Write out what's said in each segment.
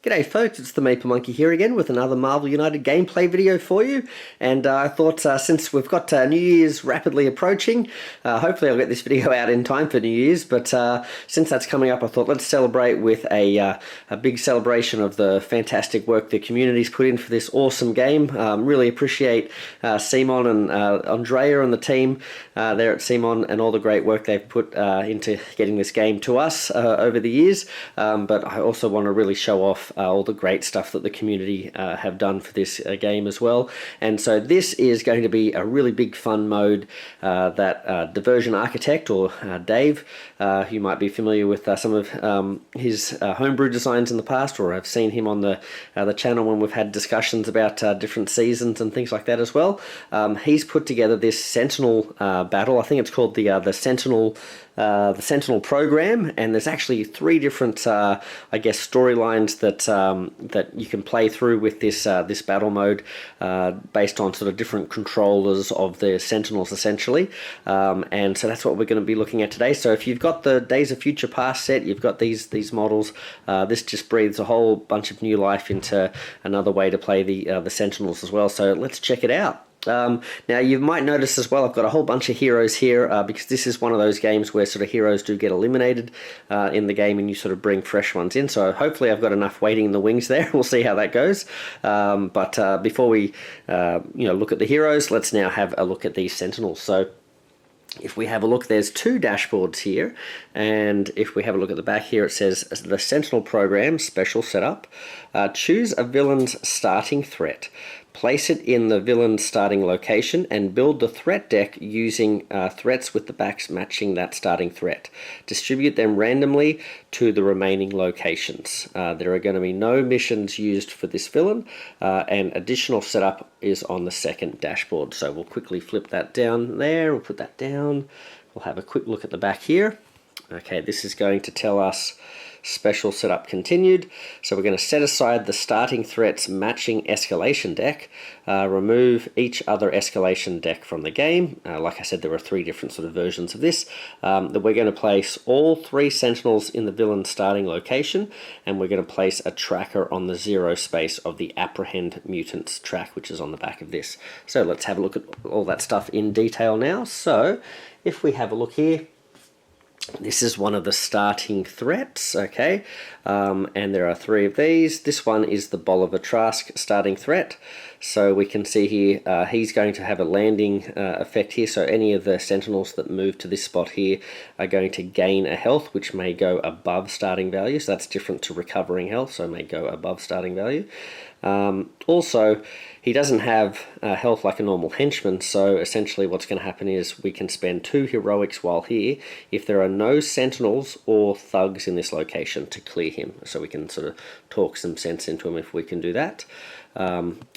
G'day folks, it's the Maple Monkey here again with another Marvel United gameplay video for you. And I thought since we've got New Year's rapidly approaching, hopefully I'll get this video out in time for New Year's, but since that's coming up I thought let's celebrate with a big celebration of the fantastic work the community's put in for this awesome game. Really appreciate CMON and Andrea and the team there at CMON and all the great work they've put into getting this game to us over the years, but I also want to really show off all the great stuff that the community have done for this game as well. And so this is going to be a really big fun mode that Diversion Architect, or Dave, who you might be familiar with some of his homebrew designs in the past, or have seen him on the channel when we've had discussions about different seasons and things like that as well. He's put together this Sentinel battle. I think it's called the Sentinel program, and there's actually 3 different, I guess, storylines that you can play through with this this battle mode, based on sort of different controllers of the Sentinels, essentially. And so that's what we're going to be looking at today. So if you've got the Days of Future Past set, you've got these models. This just breathes a whole bunch of new life into another way to play the Sentinels as well. So let's check it out. Now you might notice as well I've got a whole bunch of heroes here because this is one of those games where sort of heroes do get eliminated in the game and you sort of bring fresh ones in, so hopefully I've got enough waiting in the wings there. We'll see how that goes, but before we look at the heroes, let's now have a look at these Sentinels. So if we have a look, there's 2 dashboards here, and if we have a look at the back here, it says the Sentinel program special setup. Choose a villain's starting threat. Place it in the villain's starting location and build the threat deck using threats with the backs matching that starting threat. Distribute them randomly to the remaining locations. There are going to be no missions used for this villain, and additional setup is on the second dashboard. So we'll quickly flip that down there, we'll put that down, we'll have a quick look at the back here. Okay, this is going to tell us special setup continued. So we're going to set aside the starting threats matching escalation deck, remove each other escalation deck from the game. Like I said, there are 3 different sort of versions of this. That we're going to place all 3 Sentinels in the villain starting location, and we're going to place a tracker on the 0 space of the apprehend mutants track, which is on the back of this. So let's have a look at all that stuff in detail now. So if we have a look here, this is one of the starting threats, okay, and there are 3 of these. This one is the Bolivar Trask starting threat. So we can see here he's going to have a landing effect here, so any of the Sentinels that move to this spot here are going to gain a health which may go above starting value, so that's different to recovering health, so may go above starting value. Also, he doesn't have health like a normal henchman, so essentially what's going to happen is we can spend 2 heroics while here if there are no Sentinels or thugs in this location to clear him, so we can sort of talk some sense into him if we can do that.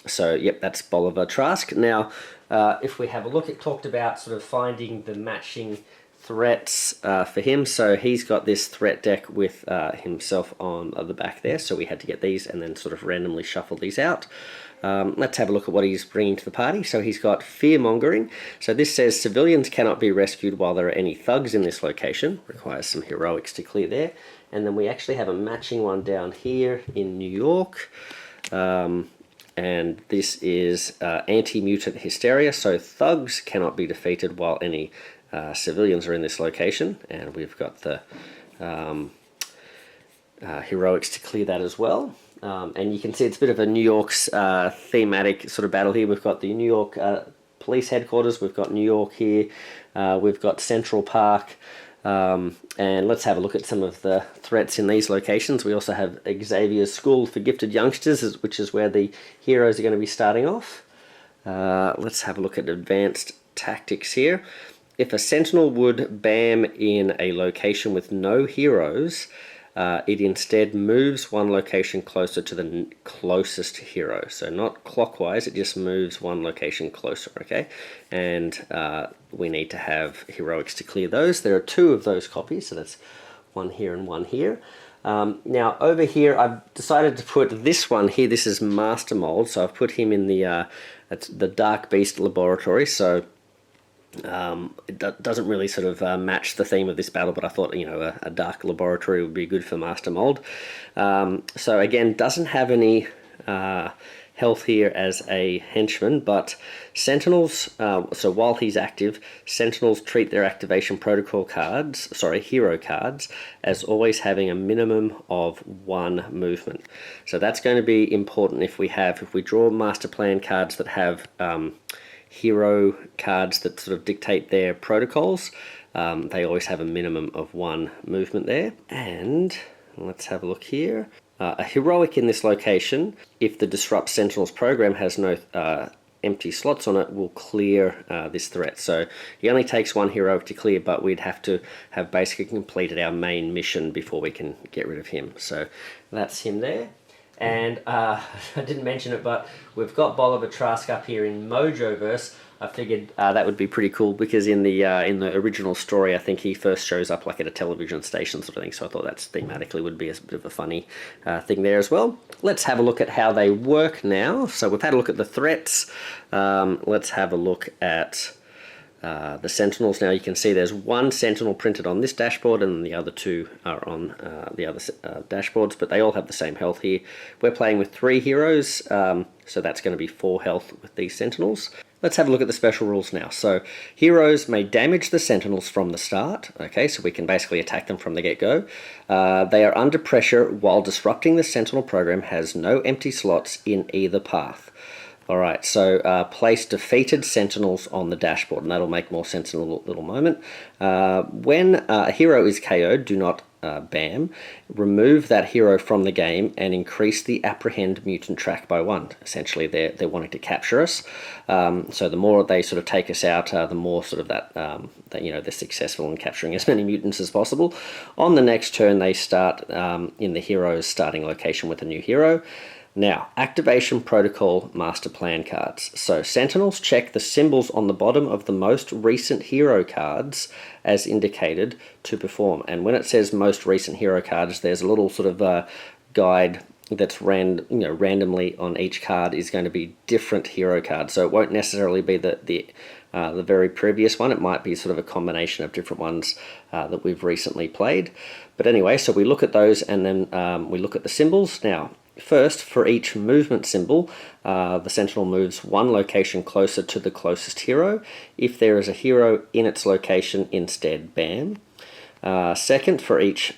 So yep, that's Bolivar Trask. Now if we have a look, it talked about sort of finding the matching threats for him. So he's got this threat deck with himself on the back there, so we had to get these and then sort of randomly shuffle these out. Let's have a look at what he's bringing to the party. So he's got fear-mongering. So this says civilians cannot be rescued while there are any thugs in this location. Requires some heroics to clear there. And then we actually have a matching one down here in New York. And this is anti-mutant hysteria. So thugs cannot be defeated while any civilians are in this location. And we've got the heroics to clear that as well. And you can see it's a bit of a New York's thematic sort of battle here. We've got the New York police headquarters, we've got New York here, we've got Central Park, and let's have a look at some of the threats in these locations. We also have Xavier's School for Gifted Youngsters, which is where the heroes are going to be starting off. Let's have a look at advanced tactics here. If a Sentinel would BAM in a location with no heroes, it instead moves 1 location closer to the closest hero. So not clockwise, it just moves 1 location closer, okay? And we need to have heroics to clear those. There are 2 of those copies, so that's 1 here and 1 here. Now over here I've decided to put this one here. This is Master Mold, so I've put him in the Dark Beast laboratory. So It doesn't really sort of match the theme of this battle, but I thought, you know, a dark laboratory would be good for Master Mold. So again, doesn't have any health here as a henchman, but Sentinels, so while he's active, Sentinels treat their activation protocol cards, hero cards, as always having a minimum of 1 movement. So that's going to be important if we draw master plan cards that have hero cards that sort of dictate their protocols. They always have a minimum of 1 movement there. And let's have a look here. A heroic in this location, if the Disrupt Sentinels program has no empty slots on it, will clear this threat. So he only takes 1 heroic to clear, but we'd have to have basically completed our main mission before we can get rid of him. So that's him there. And I didn't mention it, but we've got Bolivar Trask up here in Mojoverse. I figured that would be pretty cool because in the original story, I think he first shows up like at a television station sort of thing. So I thought that thematically would be a bit of a funny thing there as well. Let's have a look at how they work now. So we've had a look at the threats. Let's have a look at the Sentinels. Now you can see there's 1 Sentinel printed on this dashboard and the other 2 are on the other dashboards, but they all have the same health here. We're playing with 3 heroes, so that's going to be 4 health with these Sentinels. Let's have a look at the special rules now. So heroes may damage the Sentinels from the start. Okay, so we can basically attack them from the get-go. They are under pressure while disrupting the Sentinel program has no empty slots in either path. Alright, so place defeated Sentinels on the dashboard, and that'll make more sense in a little moment. When a hero is KO'd, do not BAM, remove that hero from the game and increase the apprehend mutant track by 1. Essentially, they're wanting to capture us. So the more they sort of take us out, the more sort of that you know, they're successful in capturing as many mutants as possible. On the next turn, they start in the hero's starting location with a new hero. Now, activation protocol master plan cards. So Sentinels check the symbols on the bottom of the most recent hero cards as indicated to perform. And when it says most recent hero cards, there's a little sort of guide that's randomly on each card is going to be different hero cards. So it won't necessarily be the very previous one. It might be sort of a combination of different ones that we've recently played. But anyway, so we look at those and then we look at the symbols. Now, first, for each movement symbol, the Sentinel moves 1 location closer to the closest hero. If there is a hero in its location, instead BAM. Second, for each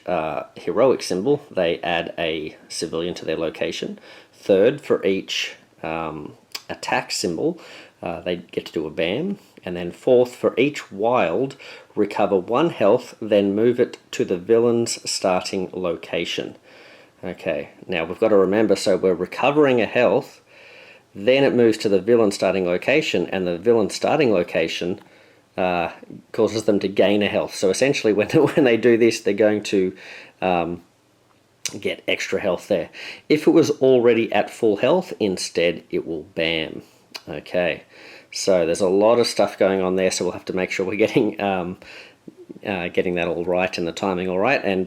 heroic symbol, they add a civilian to their location. Third, for each attack symbol, they get to do a BAM. And then fourth, for each wild, recover 1 health, then move it to the villain's starting location. Okay, now we've got to remember, so we're recovering a health, then it moves to the villain starting location, and the villain starting location causes them to gain a health. So essentially when they do this, they're going to get extra health there. If it was already at full health, instead it will BAM. Okay, so there's a lot of stuff going on there, so we'll have to make sure we're getting that all right and the timing all right. And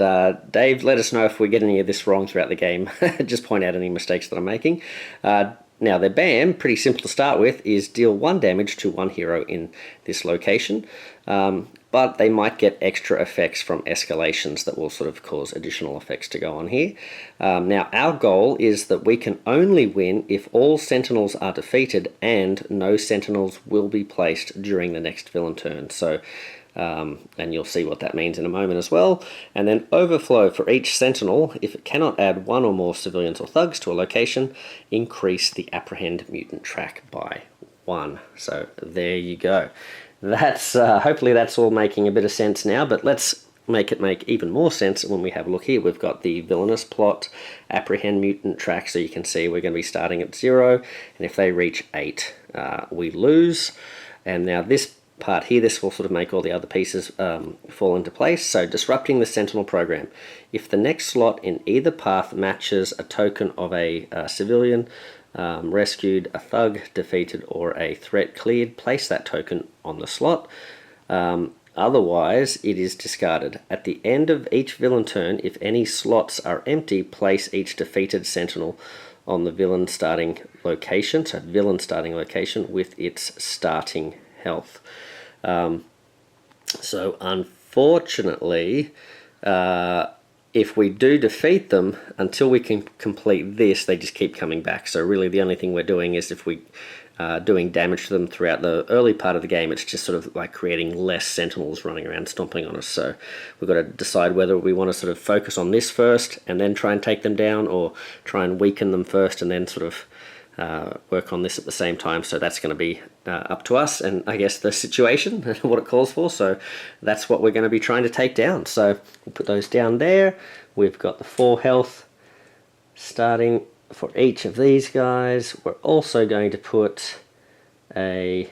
Dave, let us know if we get any of this wrong throughout the game. Just point out any mistakes that I'm making. Now their BAM, pretty simple to start with, is deal 1 damage to 1 hero in this location, but they might get extra effects from escalations that will sort of cause additional effects to go on here. Now our goal is that we can only win if all Sentinels are defeated and no Sentinels will be placed during the next villain turn. So and you'll see what that means in a moment as well. And then overflow for each Sentinel. If it cannot add 1 or more civilians or thugs to a location, increase the apprehend mutant track by 1. So there you go. That's hopefully that's all making a bit of sense now, but let's make it make even more sense when we have a look here. We've got the villainous plot, apprehend mutant track, so you can see we're going to be starting at 0, and if they reach 8, we lose. And now this part here, this will sort of make all the other pieces fall into place. So disrupting the Sentinel program. If the next slot in either path matches a token of a civilian rescued, a thug defeated, or a threat cleared, place that token on the slot. Otherwise, it is discarded. At the end of each villain turn, if any slots are empty, place each defeated Sentinel on the villain starting location, so villain starting location, with its starting health. So unfortunately, if we do defeat them, until we can complete this, they just keep coming back. So really the only thing we're doing is if we doing damage to them throughout the early part of the game, it's just sort of like creating less Sentinels running around stomping on us. So we've got to decide whether we want to sort of focus on this first and then try and take them down, or try and weaken them first and then sort of work on this at the same time. So that's going to be up to us and I guess the situation and what it calls for. So that's what we're going to be trying to take down. So we'll put those down there. We've got the 4 health starting for each of these guys. We're also going to put a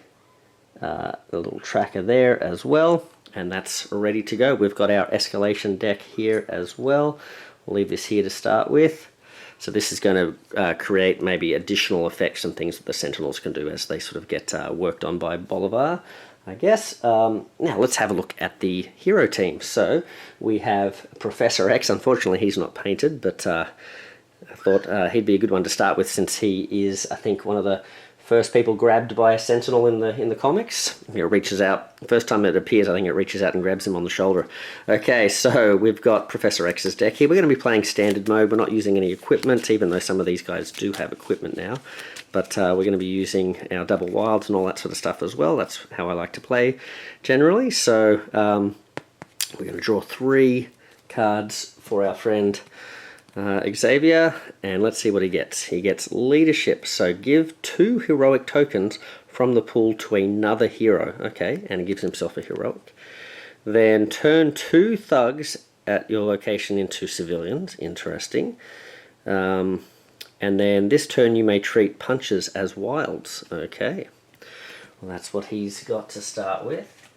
little tracker there as well, and that's ready to go. We've got our escalation deck here as well. We'll leave this here to start with. So this is going to create maybe additional effects and things that the Sentinels can do as they sort of get worked on by Bolivar, I guess. Now let's have a look at the hero team. So we have Professor X. Unfortunately he's not painted, but I thought he'd be a good one to start with, since he is, I think, one of the first people grabbed by a Sentinel in the comics. It reaches out, first time it appears, I think it reaches out and grabs him on the shoulder. Okay, so we've got Professor X's deck here. We're going to be playing standard mode. We're not using any equipment, even though some of these guys do have equipment now. But we're going to be using our double wilds and all that sort of stuff as well. That's how I like to play generally. So we're going to draw 3 cards for our friend Xavier, and let's see what he gets. He gets leadership, so give 2 heroic tokens from the pool to another hero. Okay, and he gives himself a heroic. Then turn 2 thugs at your location into civilians. Interesting. And then this turn you may treat punches as wilds. Okay, well that's what he's got to start with.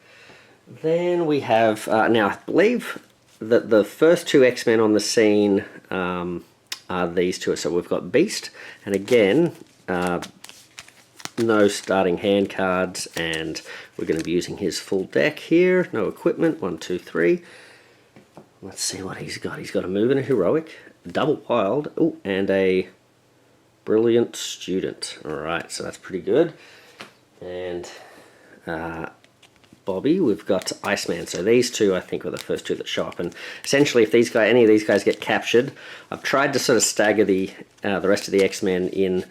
Then we have now I believe that the first 2 X-Men on the scene are these 2. So we've got Beast, and again, no starting hand cards, and we're going to be using his full deck here. No equipment, 1, 2, 3. Let's see what he's got. He's got a move and a heroic, a double wild, oh, and a brilliant student. Alright, so that's pretty good. And Bobby, we've got Iceman. So these 2, I think, were the first 2 that show up. And essentially, if any of these guys get captured, I've tried to sort of stagger the rest of the X-Men in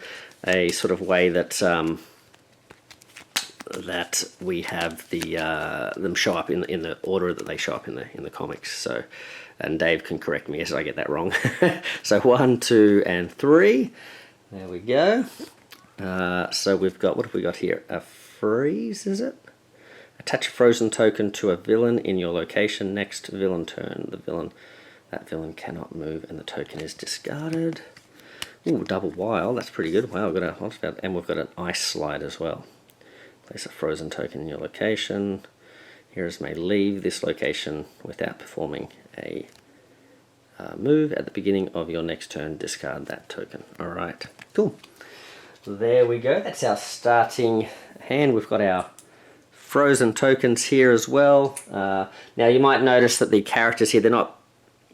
a sort of way that that we have them show up in the order that they show up in the comics. So, and Dave can correct me as I get that wrong. So 1, 2, and 3. There we go. So we've got, what have we got here? A freeze, is it? Attach a frozen token to a villain in your location next villain turn. That villain cannot move and the token is discarded. Ooh, double wild, that's pretty good. Wow, and we've got an ice slide as well. Place a frozen token in your location. Heroes may leave this location without performing a move. At the beginning of your next turn, discard that token. Alright, cool. There we go, that's our starting hand. We've got our frozen tokens here as well. Now you might notice that the characters here, they're not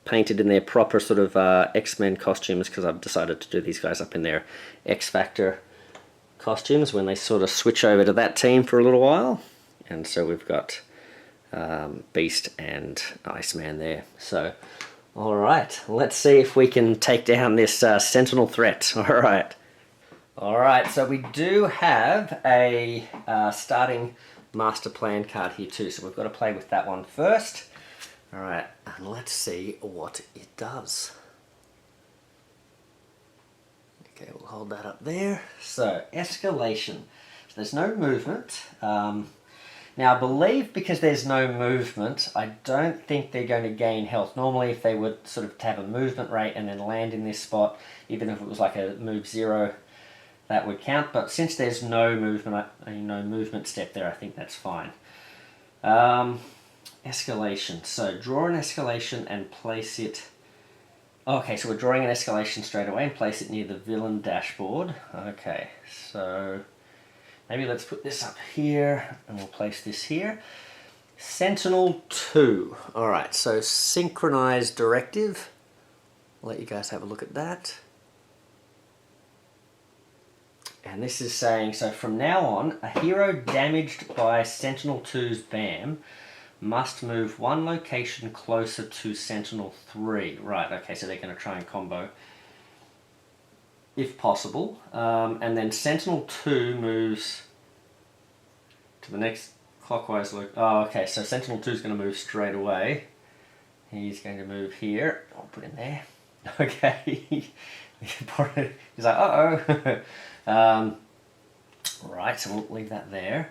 painted in their proper sort of X-Men costumes, because I've decided to do these guys up in their X-Factor costumes when they sort of switch over to that team for a little while. And so we've got Beast and Iceman there. So, alright, let's see if we can take down this Sentinel threat. Alright, so we do have a starting master plan card here too, so we've got to play with that one first. Alright, and let's see what it does. Okay, we'll hold that up there. So, escalation. So there's no movement. Now I believe because there's no movement, I don't think they're going to gain health. Normally if they would sort of have a movement rate and then land in this spot, even if it was like a move 0, that would count, but since there's no movement step there, I think that's fine. Escalation. So draw an escalation and place it. Okay, so we're drawing an escalation straight away and place it near the villain dashboard. Okay, so maybe let's put this up here and we'll place this here. Sentinel 2. Alright, so synchronized directive. I'll let you guys have a look at that. And this is saying, so from now on, a hero damaged by Sentinel 2's BAM must move one location closer to Sentinel 3. Right, okay, so they're going to try and combo if possible. And then Sentinel 2 moves to the next clockwise look. Oh, okay, so Sentinel 2 is going to move straight away. He's going to move here. I'll put in there. Okay. He's like, uh-oh. Right, so we'll leave that there.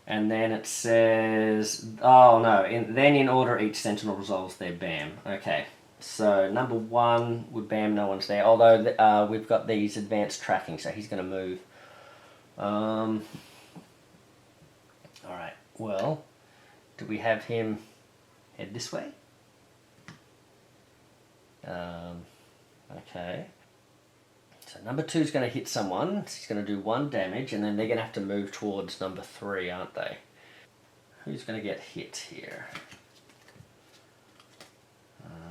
And then it says, oh no, then in order each Sentinel resolves their BAM. Okay, so number 1 would BAM, no one's there. Although we've got these advanced tracking, so he's going to move. Alright, well, do we have him head this way? Okay. So number 2 is going to hit someone. He's going to do 1 damage, and then they're going to have to move towards number 3, aren't they? Who's going to get hit here? Yeah,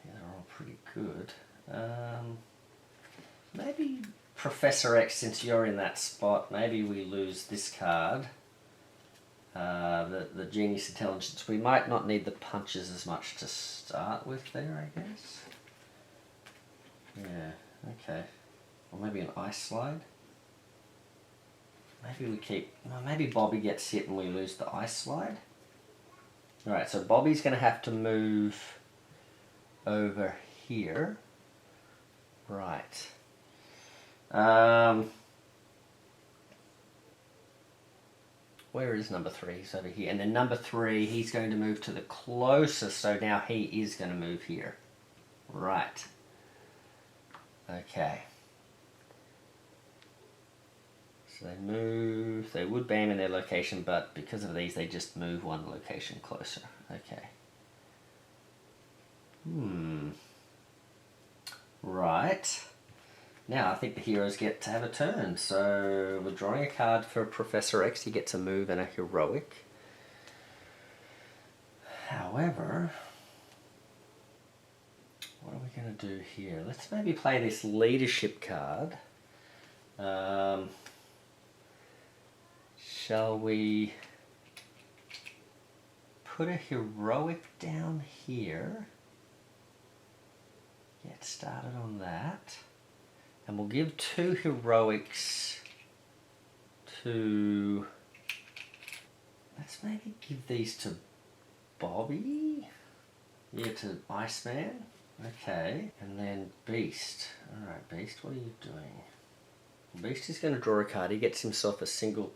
they're all pretty good. Maybe Professor X, since you're in that spot, maybe we lose this card. The Genius Intelligence. We might not need the punches as much to start with there, I guess. Yeah, okay. Or maybe an Ice Slide. Maybe we keep... Well, maybe Bobby gets hit and we lose the Ice Slide. Alright, so Bobby's going to have to move over here. Right. Where is number 3? He's over here. And then number 3, he's going to move to the closest, so now he is going to move here. Right. Okay. So they move, they would BAM in their location, but because of these, they just move 1 location closer. Okay. Right. Now I think the heroes get to have a turn. So we're drawing a card for Professor X. He gets a move and a heroic. However, what are we going to do here? Let's maybe play this leadership card. Shall we put a heroic down here? Get started on that. And we'll give 2 heroics to... Let's maybe give these to Bobby? Yeah, to Iceman. Okay. And then Beast. Alright, Beast, what are you doing? Beast is going to draw a card. He gets himself a single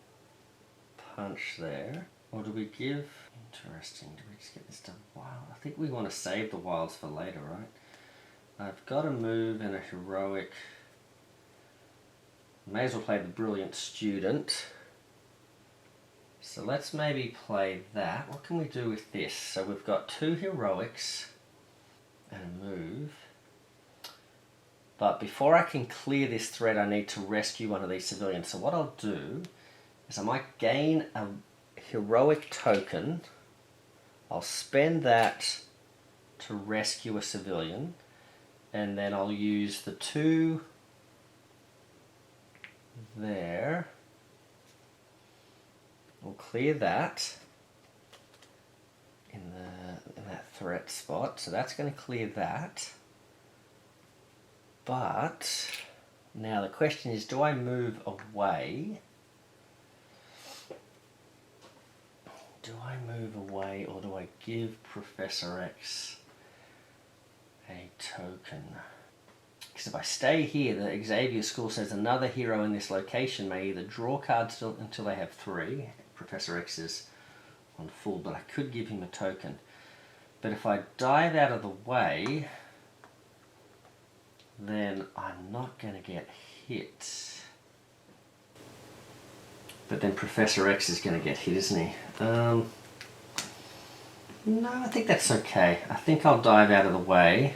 punch there. Or do we give... Interesting. Do we just get this to wild? I think we want to save the wilds for later, right? I've got a move and a heroic. May as well play the Brilliant Student. So let's maybe play that. What can we do with this? So we've got 2 heroics and a move. But before I can clear this threat, I need to rescue one of these civilians. So what I'll do is I might gain a heroic token. I'll spend that to rescue a civilian. And then I'll use the 2 there. We'll clear that in that threat spot. So that's going to clear that. But now the question is, do I move away? Do I move away or do I give Professor X a token? Because if I stay here, the Xavier School says another hero in this location may either draw cards until they have 3. Professor X is on full, but I could give him a token. But if I dive out of the way, then I'm not going to get hit. But then Professor X is going to get hit, isn't he? No, I think that's okay. I think I'll dive out of the way.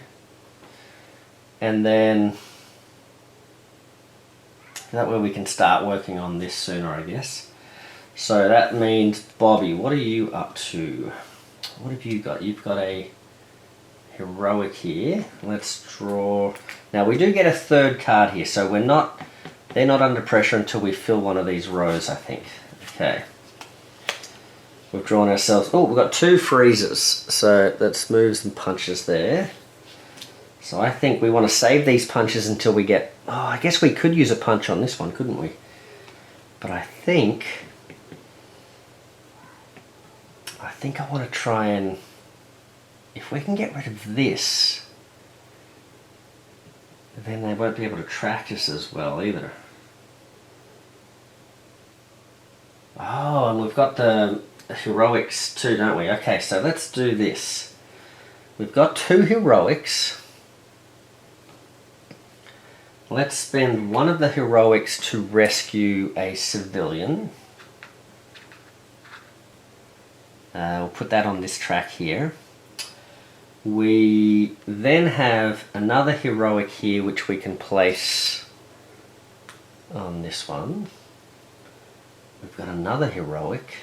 And then that way we can start working on this sooner, I guess. So that means, Bobby, what are you up to? What have you got? You've got a heroic here. Let's draw. Now we do get a third card here, so they're not under pressure until we fill one of these rows, I think. Okay. We've drawn ourselves, oh, we've got 2 freezers, so let's move some punches there. So I think we want to save these punches until we get, oh, I guess we could use a punch on this one, couldn't we? But I think I want to try and, if we can get rid of this, then they won't be able to track us as well either. Oh, and we've got the heroics too, don't we? Okay, so let's do this. We've got 2 heroics. Let's spend one of the heroics to rescue a civilian. We'll put that on this track here. We then have another heroic here which we can place on this one. We've got another heroic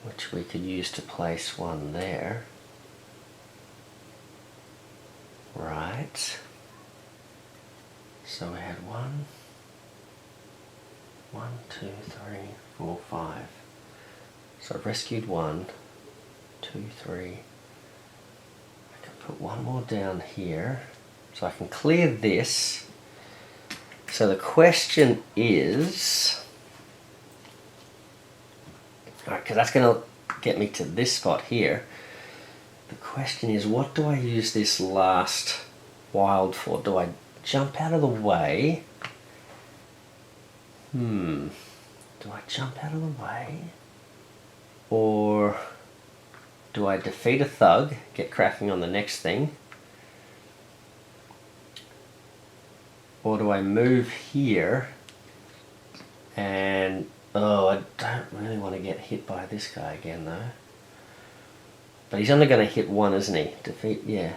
which we could use to place one there. Right. So we had 1, 2, 3, 4, 5. So I've rescued 1, 2, 3. I can put one more down here. So I can clear this. So the question is, alright, because that's going to get me to this spot here. The question is, what do I use this last wild for? Do I jump out of the way? Do I jump out of the way? Or do I defeat a thug, get cracking on the next thing? Or do I move here and, oh, I don't really want to get hit by this guy again though. But he's only going to hit 1, isn't he? Defeat, yeah.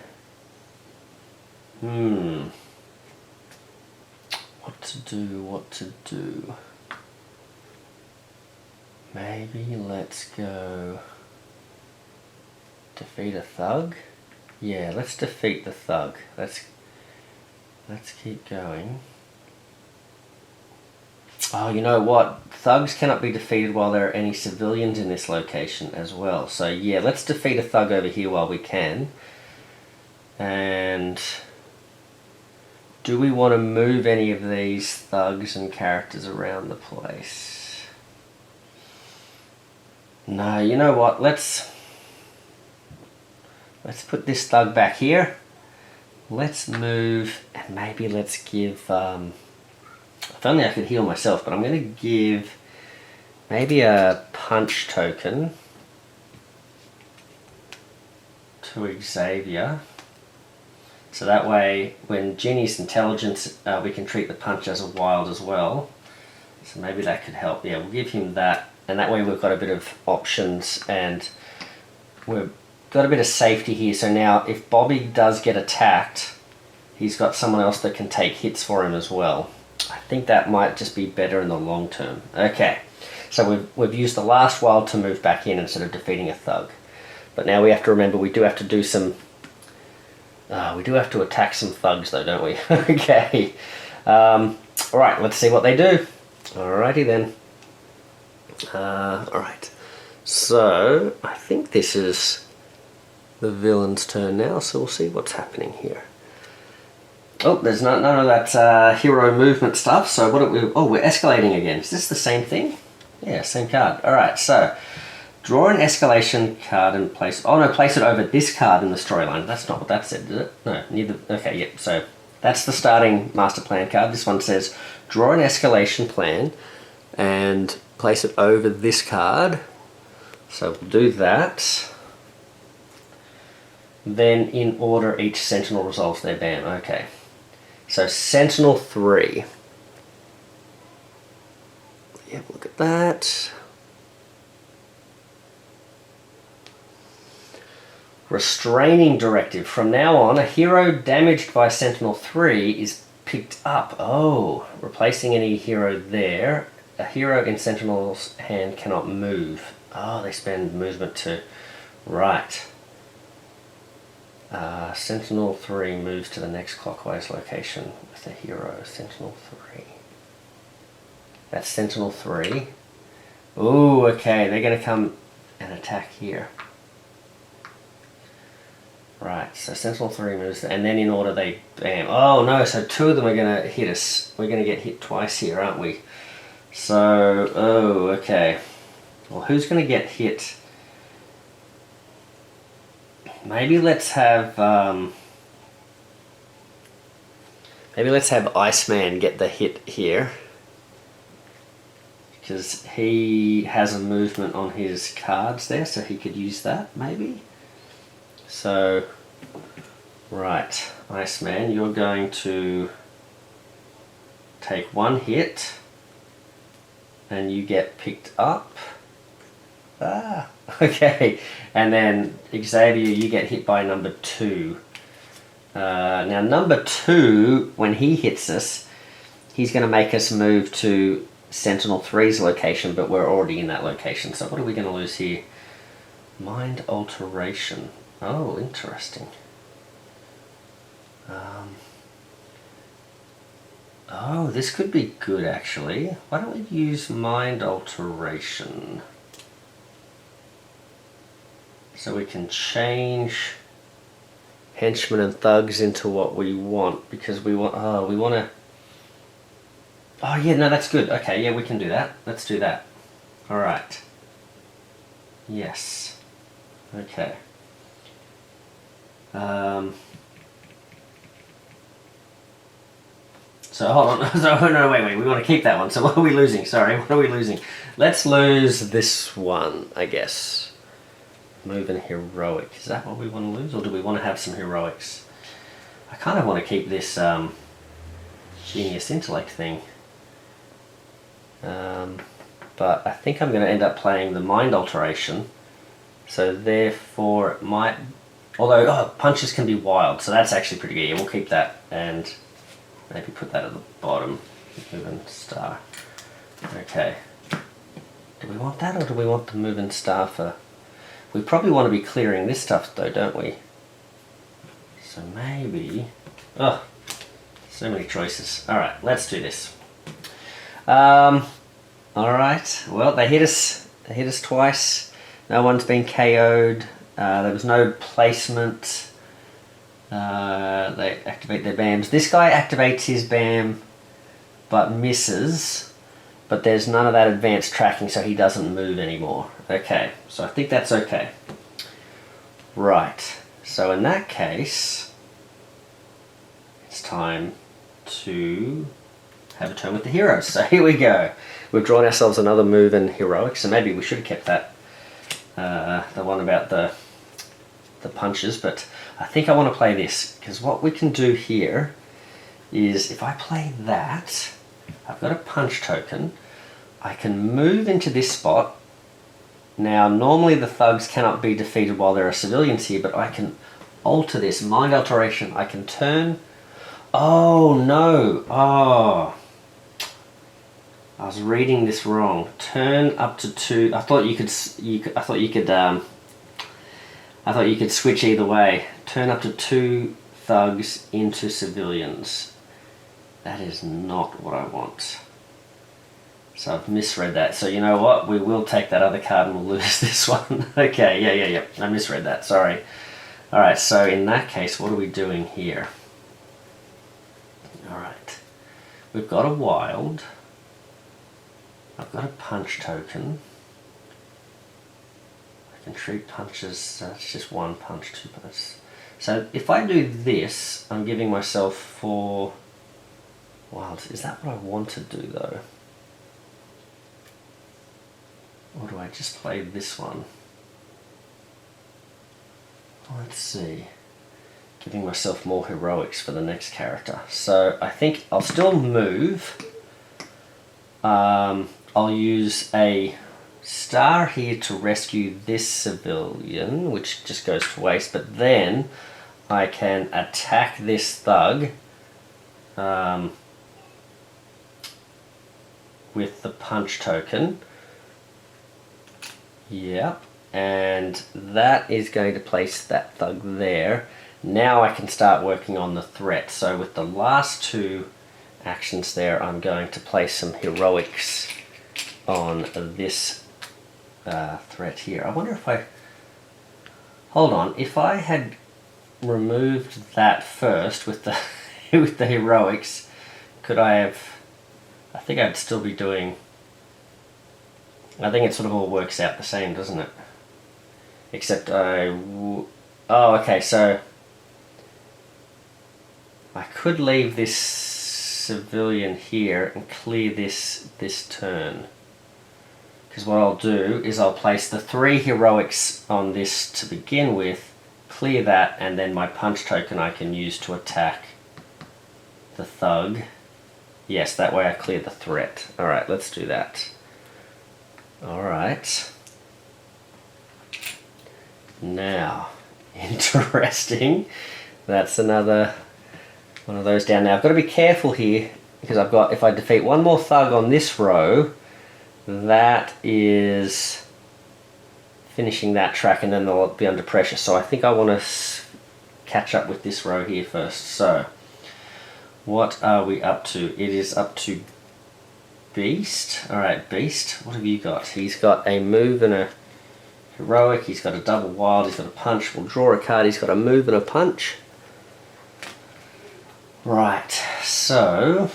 What to do? Maybe let's go defeat a thug. Yeah, let's defeat the thug. Let's keep going. Oh, you know what? Thugs cannot be defeated while there are any civilians in this location as well. So yeah, let's defeat a thug over here while we can. And do we want to move any of these thugs and characters around the place? No, you know what? Let's put this thug back here. Let's move, and maybe let's give, if only I could heal myself, but I'm going to give maybe a punch token to Xavier. So that way, when Ginny's intelligence, we can treat the punch as a wild as well. So maybe that could help. Yeah, we'll give him that, and that way we've got a bit of options, and we've got a bit of safety here. So now if Bobby does get attacked, he's got someone else that can take hits for him as well. I think that might just be better in the long term. Okay, so we've used the last wild to move back in instead of defeating a thug. But now we have to remember we do have to do some, we do have to attack some thugs though, don't we? Okay. Alright, let's see what they do. Alrighty then. Alright. So, I think this is the villain's turn now, so we'll see what's happening here. Oh, there's none of that hero movement stuff, so what are we... Oh, we're escalating again. Is this the same thing? Yeah, same card. Alright, so draw an escalation card and place... Oh no, place it over this card in the storyline. That's not what that said, did it? No, neither... Okay, yep, so that's the starting master plan card. This one says draw an escalation plan and place it over this card. So we'll do that. Then in order each Sentinel resolves their ban. Okay. So Sentinel 3. Yeah, look at that. Restraining directive. From now on, a hero damaged by Sentinel 3 is picked up. Oh, replacing any hero there. A hero in Sentinel's hand cannot move. Oh, they spend movement too. Right. Sentinel 3 moves to the next clockwise location with the hero. Sentinel 3. That's Sentinel 3. Ooh, okay, they're going to come and attack here. Right, so Sentinel 3 moves, and then in order they bam. Oh no, so 2 of them are going to hit us. We're going to get hit twice here, aren't we? So, oh, okay. Well, who's going to get hit? Maybe let's have Iceman get the hit here, because he has a movement on his cards there, so he could use that maybe. So, right, Iceman, you're going to take 1 hit, and you get picked up. Ah, okay. And then Xavier, you get hit by number 2. Now number 2, when he hits us, he's going to make us move to Sentinel 3's location, but we're already in that location. So what are we going to lose here? Mind alteration. Oh, interesting. Oh, this could be good actually. Why don't we use mind alteration? So we can change henchmen and thugs into what we want, because we want to. Oh yeah, no, that's good. Okay, yeah, we can do that. Let's do that. All right. Yes. Okay. So hold on. So no, wait. We want to keep that one. So what are we losing? Sorry, what are we losing? Let's lose this one, I guess. Move and heroic. Is that what we want to lose, or do we want to have some heroics? I kind of want to keep this genius intellect thing. But I think I'm going to end up playing the mind alteration. So therefore it might... Although, punches can be wild, so that's actually pretty good. Yeah, we'll keep that and maybe put that at the bottom. Moving star. Okay. Do we want that, or do we want the moving star for... We probably want to be clearing this stuff though, don't we? So maybe... Oh, so many choices. Alright, let's do this. Alright, well, they hit us twice. No one's been KO'd. There was no placement. They activate their BAMs. This guy activates his BAM but misses, but there's none of that advanced tracking, so he doesn't move anymore. Okay, so I think that's okay. Right, so in that case, it's time to have a turn with the heroes. So here we go. We've drawn ourselves another move in heroic, so maybe we should have kept that, the one about the punches, but I think I want to play this, because what we can do here is, if I play that, I've got a punch token, I can move into this spot. Now normally the thugs cannot be defeated while there are civilians here, but I can alter this, mind alteration. I can turn... Oh no, oh, I was reading this wrong. Turn up to 2. I thought you could switch either way. Turn up to 2 thugs into civilians. That is not what I want. So I've misread that. So you know what? We will take that other card and we'll lose this one. Okay, yeah. I misread that, sorry. Alright, so in that case, what are we doing here? Alright. We've got a wild. I've got a punch token. I can treat punches, that's just 1 punch, 2 punches. So if I do this, I'm giving myself 4 wilds. Is that what I want to do though? Or do I just play this one? Let's see. Giving myself more heroics for the next character. So I think I'll still move. I'll use a star here to rescue this civilian, which just goes to waste, but then I can attack this thug with the punch token. Yep, and that is going to place that thug there. Now I can start working on the threat. So with the last two actions there, I'm going to place some heroics on this threat here. I wonder if I... Hold on, if I had removed that first with the with the heroics, could I have... I think I'd still be doing... I think it sort of all works out the same, doesn't it? Except oh, okay, so I could leave this civilian here and clear this turn. Because what I'll do is I'll place the 3 heroics on this to begin with, clear that, and then my punch token I can use to attack the thug. Yes, that way I clear the threat. Alright, let's do that. Alright. Now, interesting. That's another one of those down. Now I've got to be careful here because I've got, if I defeat one more thug on this row, that is finishing that track and then they'll be under pressure. So I think I want to catch up with this row here first. So what are we up to? It is up to Beast. Alright, Beast, what have you got? He's got a move and a heroic, he's got a double wild, he's got a punch. We'll draw a card, he's got a move and a punch. Right, so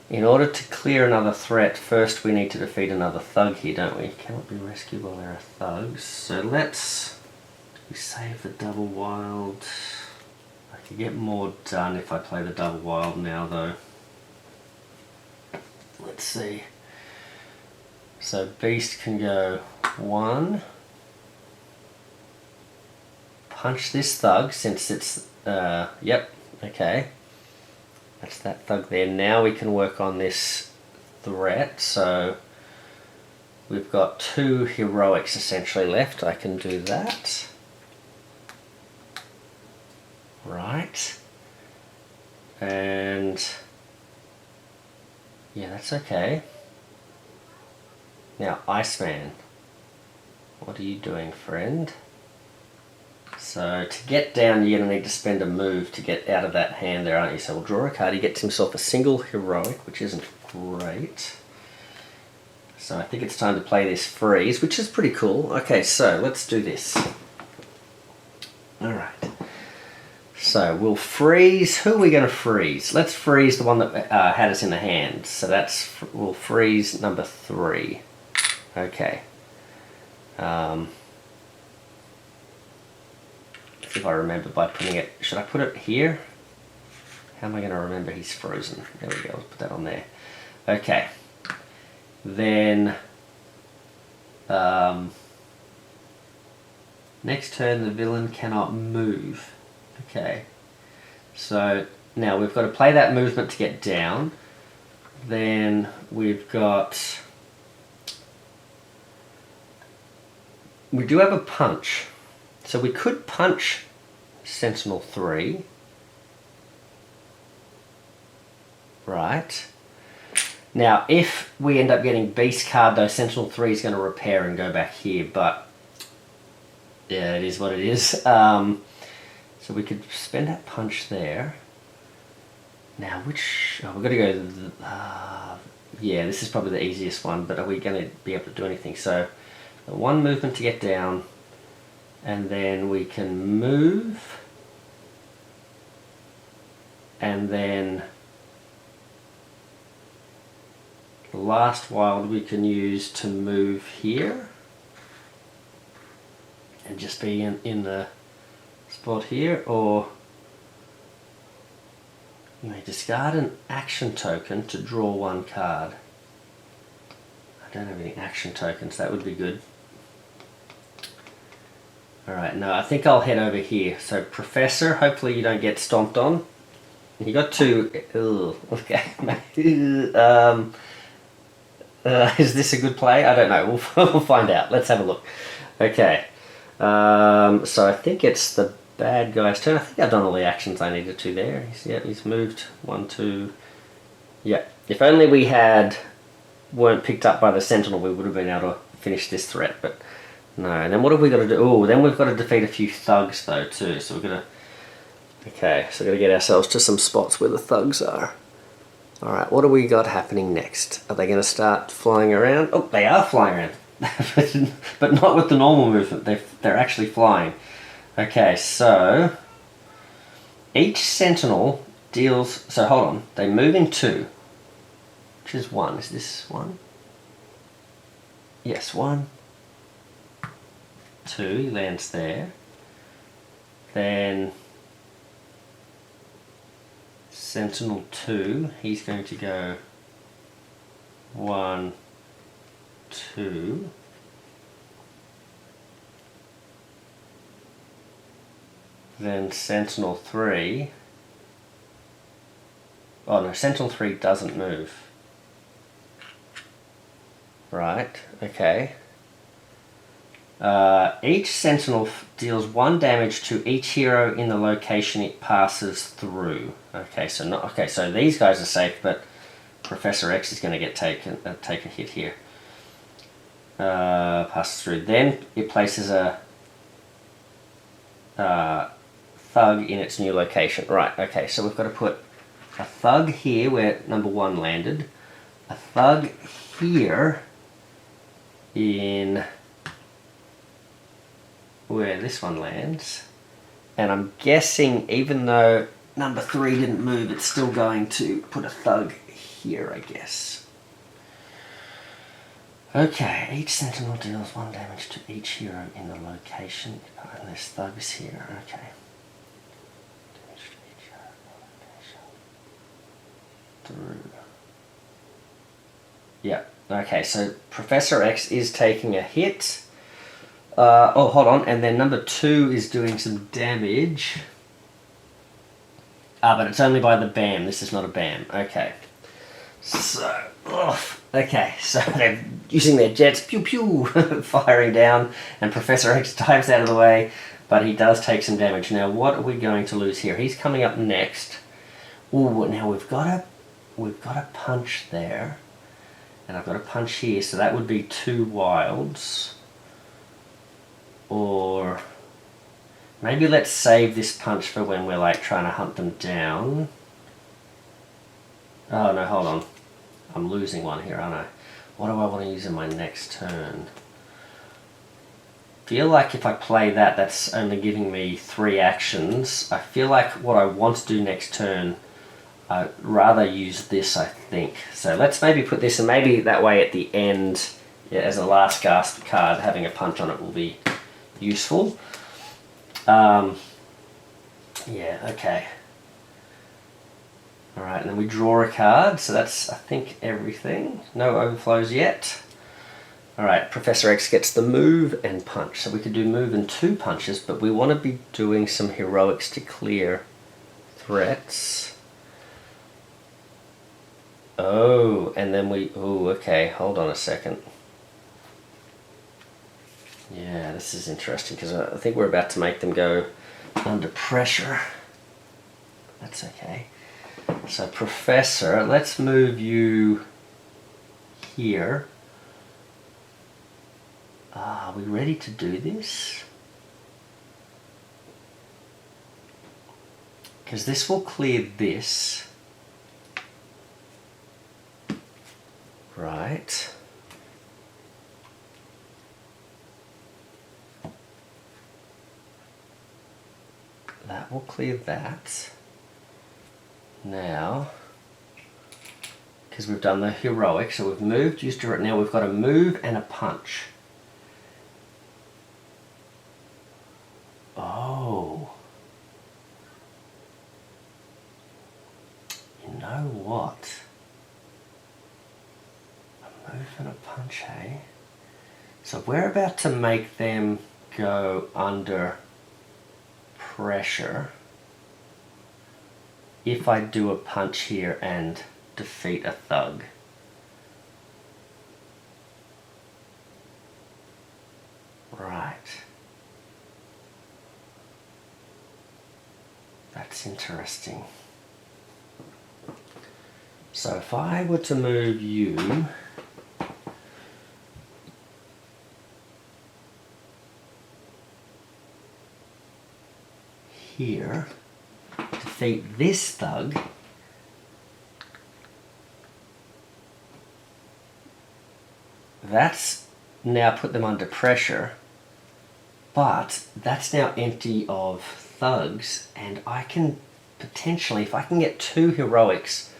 in order to clear another threat, first we need to defeat another thug here, don't we? Cannot be rescued while there are thugs. So let's save the double wild. I could get more done if I play the double wild now though. Let's see. So Beast can go 1. Punch this thug since it's, yep, okay. That's that thug there. Now we can work on this threat. So we've got 2 heroics essentially left. I can do that. Right. And yeah, that's okay. Now, Iceman, what are you doing, friend? So, to get down, you're going to need to spend a move to get out of that hand there, aren't you? So, we'll draw a card. He gets himself a single heroic, which isn't great. So, I think it's time to play this freeze, which is pretty cool. Okay, so, let's do this. Alright. So, we'll freeze. Who are we going to freeze? Let's freeze the one that had us in the hand. So, we'll freeze number 3. Okay. If I remember by putting it, should I put it here? How am I going to remember he's frozen? There we go, let's put that on there. Okay. Then, next turn the villain cannot move. Okay. So, now we've got to play that movement to get down. Then we've got... We do have a punch. So we could punch Sentinel 3. Right. Now, if we end up getting Beast card, though, Sentinel 3 is going to repair and go back here, but yeah, it is what it is. So we could spend that punch there. Now, which... Oh, we've got to go... yeah, this is probably the easiest one, but are we going to be able to do anything? So, one movement to get down, and then we can move, and then the last wild we can use to move here, and just be in the spot here, or you may discard an action token to draw 1 card. I don't have any action tokens, that would be good. Alright, no, I think I'll head over here. So, Professor, hopefully you don't get stomped on. You got 2... Ugh, okay. Is this a good play? I don't know. We'll find out. Let's have a look. Okay. So I think it's the bad guy's turn. I think I've done all the actions I needed to there. He's moved 1, 2... Yeah. If only we weren't picked up by the Sentinel, we would have been able to finish this threat, but No, and then what have we got to do? Oh, then we've got to defeat a few thugs though too. So we're gonna. Okay, so we're gonna get ourselves to some spots where the thugs are. All right, what do we got happening next? Are they going to start flying around? Oh, they are flying around, but not with the normal movement. They're actually flying. Okay, so each sentinel deals. So hold on, they move in 2, which is 1. Is this 1? Yes, 1, 2. He lands there. Then Sentinel 2, he's going to go 1, 2. Then Sentinel 3. Oh no, Sentinel 3 doesn't move. Right, okay. Each Sentinel deals 1 damage to each hero in the location it passes through. Okay, so these guys are safe, but Professor X is going to get take a hit here. Passes through. Then it places a thug in its new location. Right. Okay, so we've got to put a thug here where number 1 landed. A thug here in where this one lands, and I'm guessing even though number 3 didn't move, it's still going to put a thug here, I guess. Okay, each sentinel deals 1 damage to each hero in the location, and there's thugs here. Okay. Damage to each hero in the location. Through. Yeah. Okay, so Professor X is taking a hit. Oh, hold on, and then number 2 is doing some damage. But it's only by the BAM. This is not a BAM. Okay. So, okay, so they're using their jets, pew pew, firing down, and Professor X dives out of the way, but he does take some damage. Now, what are we going to lose here? He's coming up next. Ooh, now we've got a punch there, and I've got a punch here, so that would be 2 wilds. Or maybe let's save this punch for when we're like trying to hunt them down. Oh no, hold on. I'm losing one here, aren't I? What do I want to use in my next turn? Feel like if I play that, that's only giving me 3 actions. I feel like what I want to do next turn, I'd rather use this, I think. So let's maybe put this, and maybe that way at the end, yeah, as a last gasp card, having a punch on it will be useful. Yeah, okay. Alright, and then we draw a card, so that's, I think, everything. No overflows yet. Alright, Professor X gets the move and punch. So we could do move and 2 punches, but we want to be doing some heroics to clear threats. Oh, and then we... Oh, okay, hold on a second. Yeah, this is interesting, because I think we're about to make them go under pressure. That's okay. So, Professor, let's move you here. Are we ready to do this? Because this will clear this. Right. That will clear that. Now, because we've done the heroic, so we've moved, used to it. Now we've got a move and a punch. Oh. You know what? A move and a punch, eh? So we're about to make them go under pressure if I do a punch here and defeat a thug. Right. That's interesting. So if I were to move you here, defeat this thug, that's now put them under pressure, but that's now empty of thugs, and I can potentially, if I can get 2 heroics,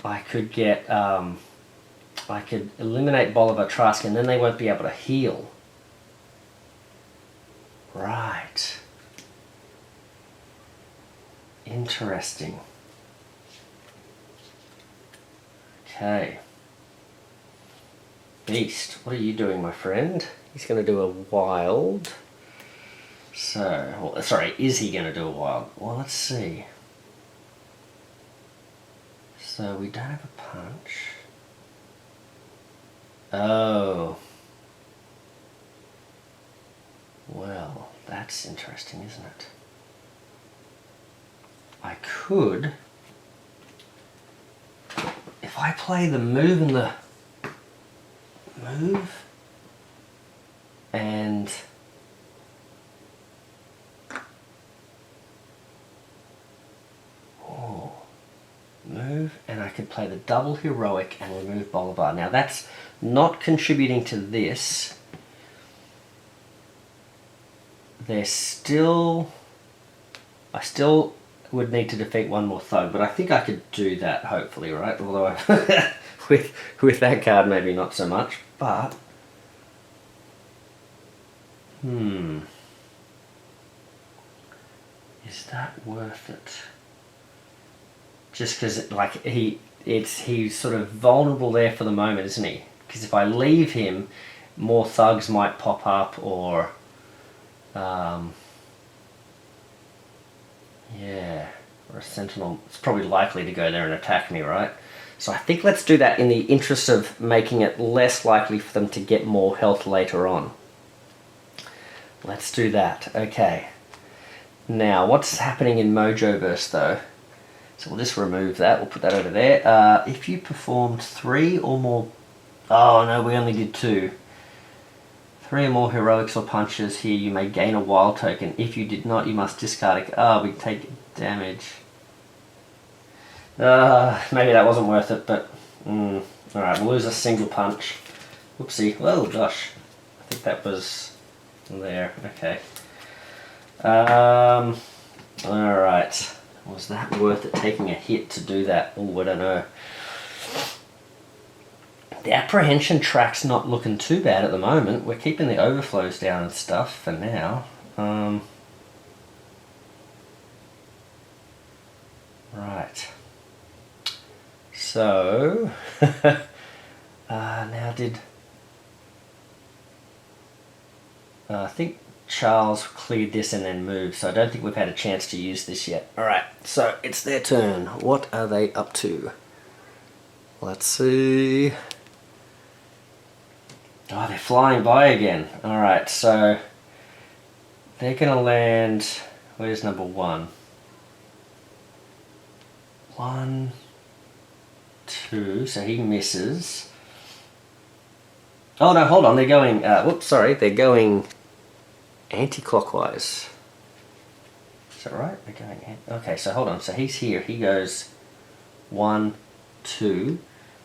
I could get, I could eliminate Bolivar Trask, and then they won't be able to heal. Right. Interesting. Okay. Beast, what are you doing, my friend? He's going to do a wild. So, well, sorry, is he going to do a wild? Well, let's see. So we don't have a punch. Oh. Well, that's interesting, isn't it? I could, if I play the move and the move and move, and I could play the double heroic and remove Bolivar. Now that's not contributing to this. There's still, I still would need to defeat one more thug, but I think I could do that hopefully, right? Although with that card maybe not so much, but is that worth it? Just because like he's sort of vulnerable there for the moment, isn't he? Because if I leave him, more thugs might pop up, or yeah, or a Sentinel. It's probably likely to go there and attack me, right? So I think let's do that in the interest of making it less likely for them to get more health later on. Let's do that. Okay. Now, what's happening in Mojoverse though? So we'll just remove that. We'll put that over there. If you performed 3 or more... Oh no, we only did 2. 3 or more heroics or punches here, you may gain a wild token. If you did not, you must discard it. Oh, we take damage. Maybe that wasn't worth it, but... Alright, we'll lose a single punch. Whoopsie. Oh gosh. I think that was there. Okay. Alright. Was that worth it, taking a hit to do that? Oh, I don't know. The apprehension track's not looking too bad at the moment. We're keeping the overflows down and stuff for now. Right. So, now did... I think Charles cleared this and then moved, so I don't think we've had a chance to use this yet. Alright, so it's their turn. What are they up to? Let's see... Oh, they're flying by again. Alright, so they're going to land... Where's number 1? 1, 2, so he misses. Oh no, hold on, they're going... whoops, sorry, they're going anti-clockwise. Is that right? They're going... Okay, so hold on, so he's here. He goes 1, 2,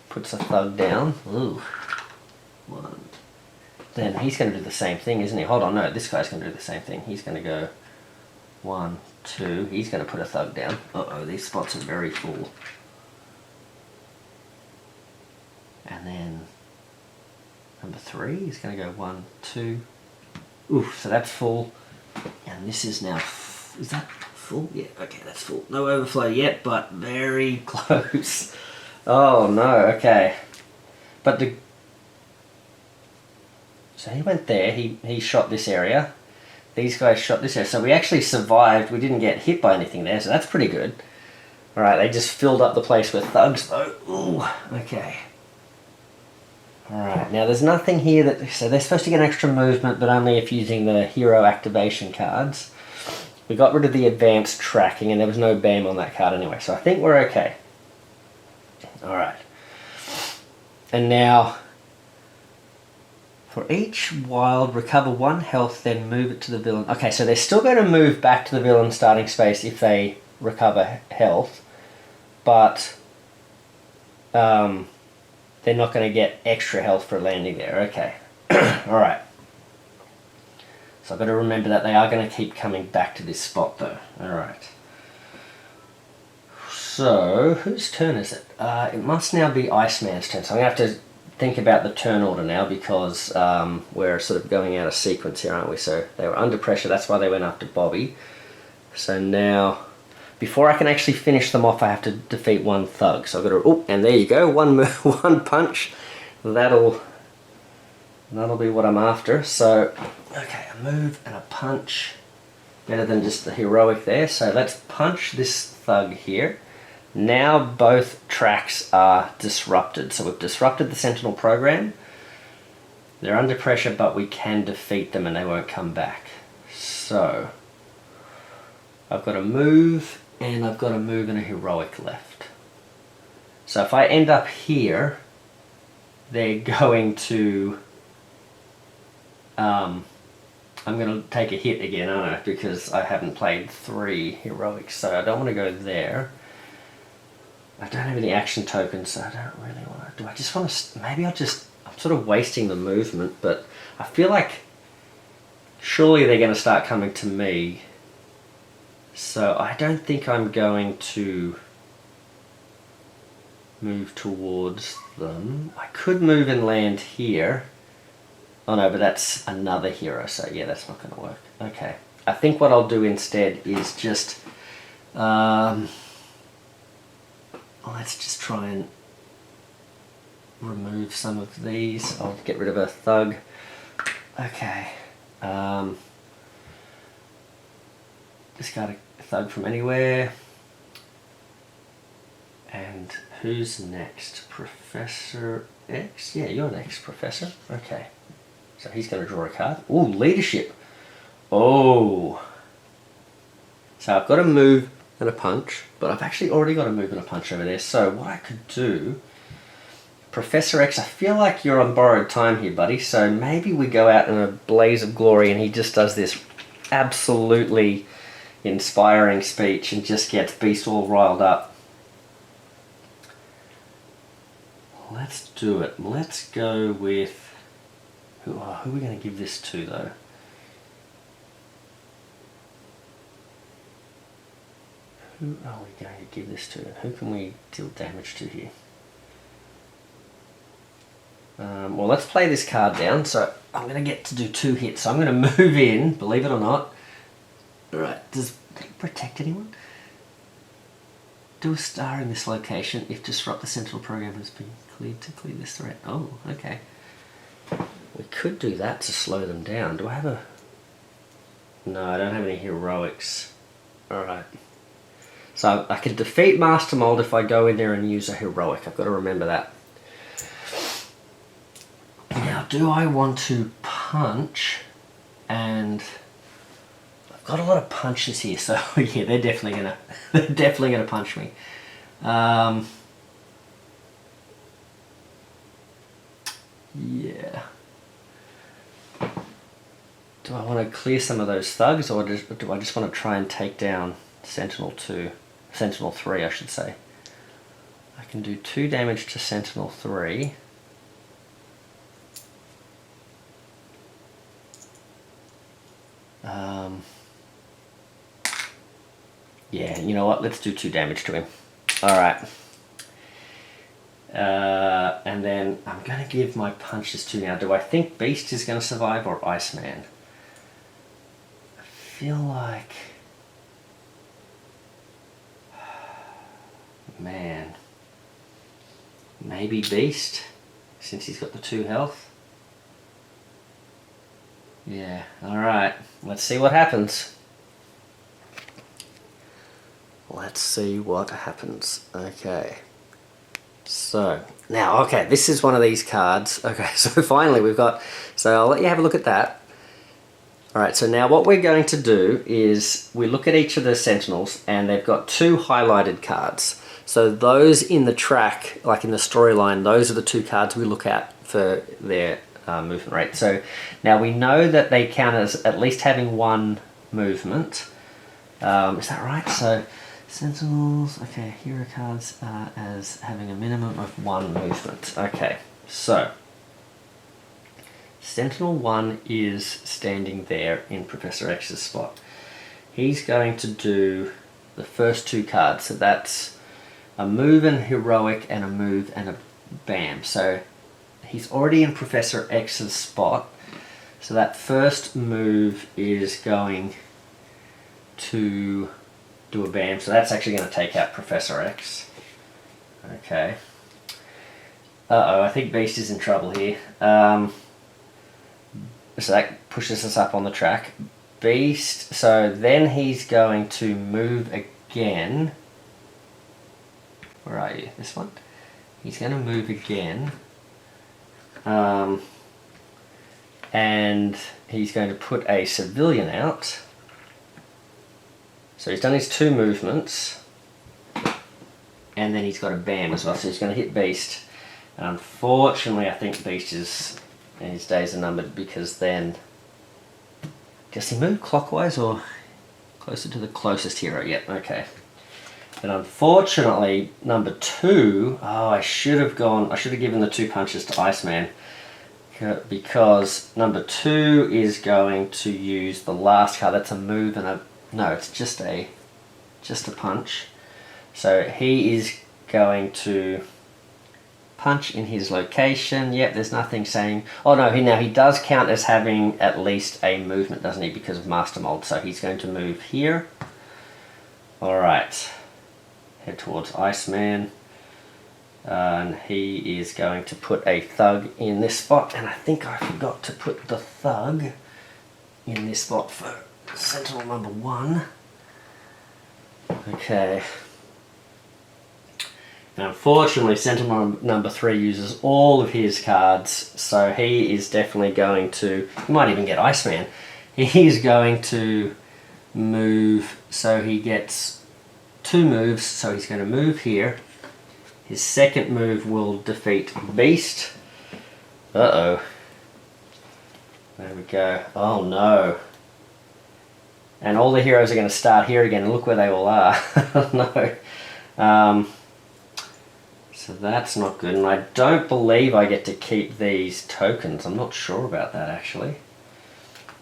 puts a thug down. Ooh. 1. Then he's going to do the same thing, isn't he? Hold on, no, this guy's going to do the same thing. He's going to go 1, 2. He's going to put a thug down. Uh-oh, these spots are very full. And then number 3 is going to go 1, 2. Oof, so that's full. And this is now... Is that full? Yeah, okay, that's full. No overflow yet, but very close. Oh, no, okay. But the... So he went there, he shot this area. These guys shot this area. So we actually survived. We didn't get hit by anything there, so that's pretty good. Alright, they just filled up the place with thugs though. Ooh, okay. Alright, now there's nothing here that... So they're supposed to get extra movement, but only if using the hero activation cards. We got rid of the advanced tracking, and there was no BAM on that card anyway, so I think we're okay. Alright. And now... For each wild, recover 1 health, then move it to the villain. Okay, so they're still going to move back to the villain starting space if they recover health, but they're not going to get extra health for landing there. Okay. Alright. So I've got to remember that they are going to keep coming back to this spot though. Alright. So, whose turn is it? It must now be Iceman's turn. So I'm going to have to think about the turn order now because we're sort of going out of sequence here, aren't we? So they were under pressure, that's why they went after Bobby. So now, before I can actually finish them off, I have to defeat 1 thug. So I've got to, oh, and there you go, one punch. That'll be what I'm after. So, okay, a move and a punch. Better than just the heroic there. So let's punch this thug here. Now both tracks are disrupted. So we've disrupted the Sentinel program. They're under pressure, but we can defeat them and they won't come back. So I've got a move and I've got a move and a heroic left. So if I end up here, they're going to... I'm going to take a hit again, aren't I? Because I haven't played 3 heroics, so I don't want to go there. I don't have any action tokens, so I don't really want to... Do I just want to... Maybe I'm sort of wasting the movement, but I feel like surely they're going to start coming to me. So I don't think I'm going to move towards them. I could move and land here. Oh no, but that's another hero, so yeah, that's not going to work. Okay. I think what I'll do instead is just... let's just try and remove some of these. I'll get rid of a thug. Okay. Discard a thug from anywhere. And who's next? Professor X? Yeah, you're next, Professor. Okay. So he's going to draw a card. Ooh, leadership. Oh. So I've got a move and a punch, but I've actually already got a move and a punch over there. So what I could do, Professor X, I feel like you're on borrowed time here, buddy. So maybe we go out in a blaze of glory and he just does this absolutely inspiring speech and just gets Beast all riled up. Let's do it. Let's go with... Who are we going to give this to, though? Who are we going to give this to? Who can we deal damage to here? Well, let's play this card down. So I'm going to get to do 2 hits. So I'm going to move in, believe it or not. Alright, does it protect anyone? Do a star in this location if disrupt the Sentinel program has been cleared to clear this threat. Oh, okay. We could do that to slow them down. Do I have a... No, I don't have any heroics. Alright. So I can defeat Mastermind if I go in there and use a heroic. I've got to remember that. Now, do I want to punch? And I've got a lot of punches here, so yeah, they're definitely gonna punch me. Yeah. Do I want to clear some of those thugs, or do I just want to try and take down Sentinel 2? Sentinel 3, I should say. I can do 2 damage to Sentinel 3. Yeah, you know what? Let's do 2 damage to him. Alright. And then I'm going to give my punches to now. Do I think Beast is going to survive or Iceman? I feel like... Man. Maybe Beast, since he's got the 2 health. Yeah, alright. Let's see what happens. Let's see what happens. Okay. So, now, okay, this is one of these cards. Okay, so finally we've got... So I'll let you have a look at that. Alright, so now what we're going to do is we look at each of the Sentinels and they've got 2 highlighted cards. So those in the track, like in the storyline, those are the 2 cards we look at for their movement rate. So now we know that they count as at least having one movement. Is that right? So Sentinels, okay, hero cards as having a minimum of one movement. Okay, so Sentinel 1 is standing there in Professor X's spot. He's going to do the first two cards, so that's a move and heroic and a move and a bam. So he's already in Professor X's spot, so that first move is going to do a bam, so that's actually going to take out Professor X. Okay. Uh-oh, I think Beast is in trouble here. So that pushes us up on the track. Beast, so then he's going to move again. Where are you? This one? He's going to move again. And he's going to put a civilian out. So he's done his two movements. And then he's got a bam as well, so he's going to hit Beast. Unfortunately, I think Beast his days are numbered, because then... Does he move clockwise or closer to the closest hero? Yep, okay. But unfortunately, number 2... Oh, I should have given the 2 punches to Iceman. Because number 2 is going to use the last card. That's a move and a... No, it's just a punch. So he is going to punch in his location. Yep, there's nothing saying... Oh no, he does count as having at least a movement, doesn't he, because of Master Mold. So he's going to move here. Alright. Head towards Iceman. And he is going to put a thug in this spot. And I think I forgot to put the thug in this spot for Sentinel number 1. Okay. Now, unfortunately, Sentinel number 3 uses all of his cards, so he is definitely going to... He might even get Iceman. He's going to move, so he gets 2 moves, so he's going to move here. His second move will defeat Beast. Uh-oh. There we go. Oh no. And all the heroes are going to start here again, and look where they all are. No. So that's not good, and I don't believe I get to keep these tokens. I'm not sure about that, actually.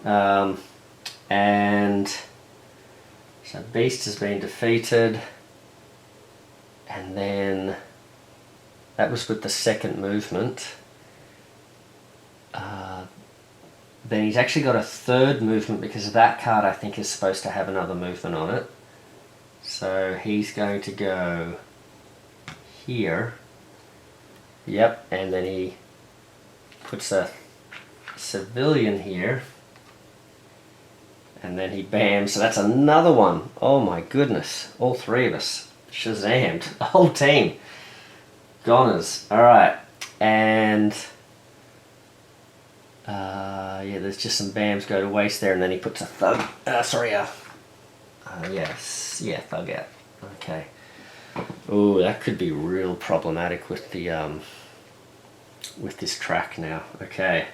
And so Beast has been defeated, and then that was with the second movement. Then he's actually got a third movement, because that card I think is supposed to have another movement on it. So he's going to go here. Yep, and then he puts a civilian here. And then he bams, so that's another one. Oh my goodness, all 3 of us shazammed, the whole team. Goners, alright. And yeah, there's just some bams go to waste there, and then he puts a thug, thug out. Okay. Oh, that could be real problematic with the with this track now. Okay.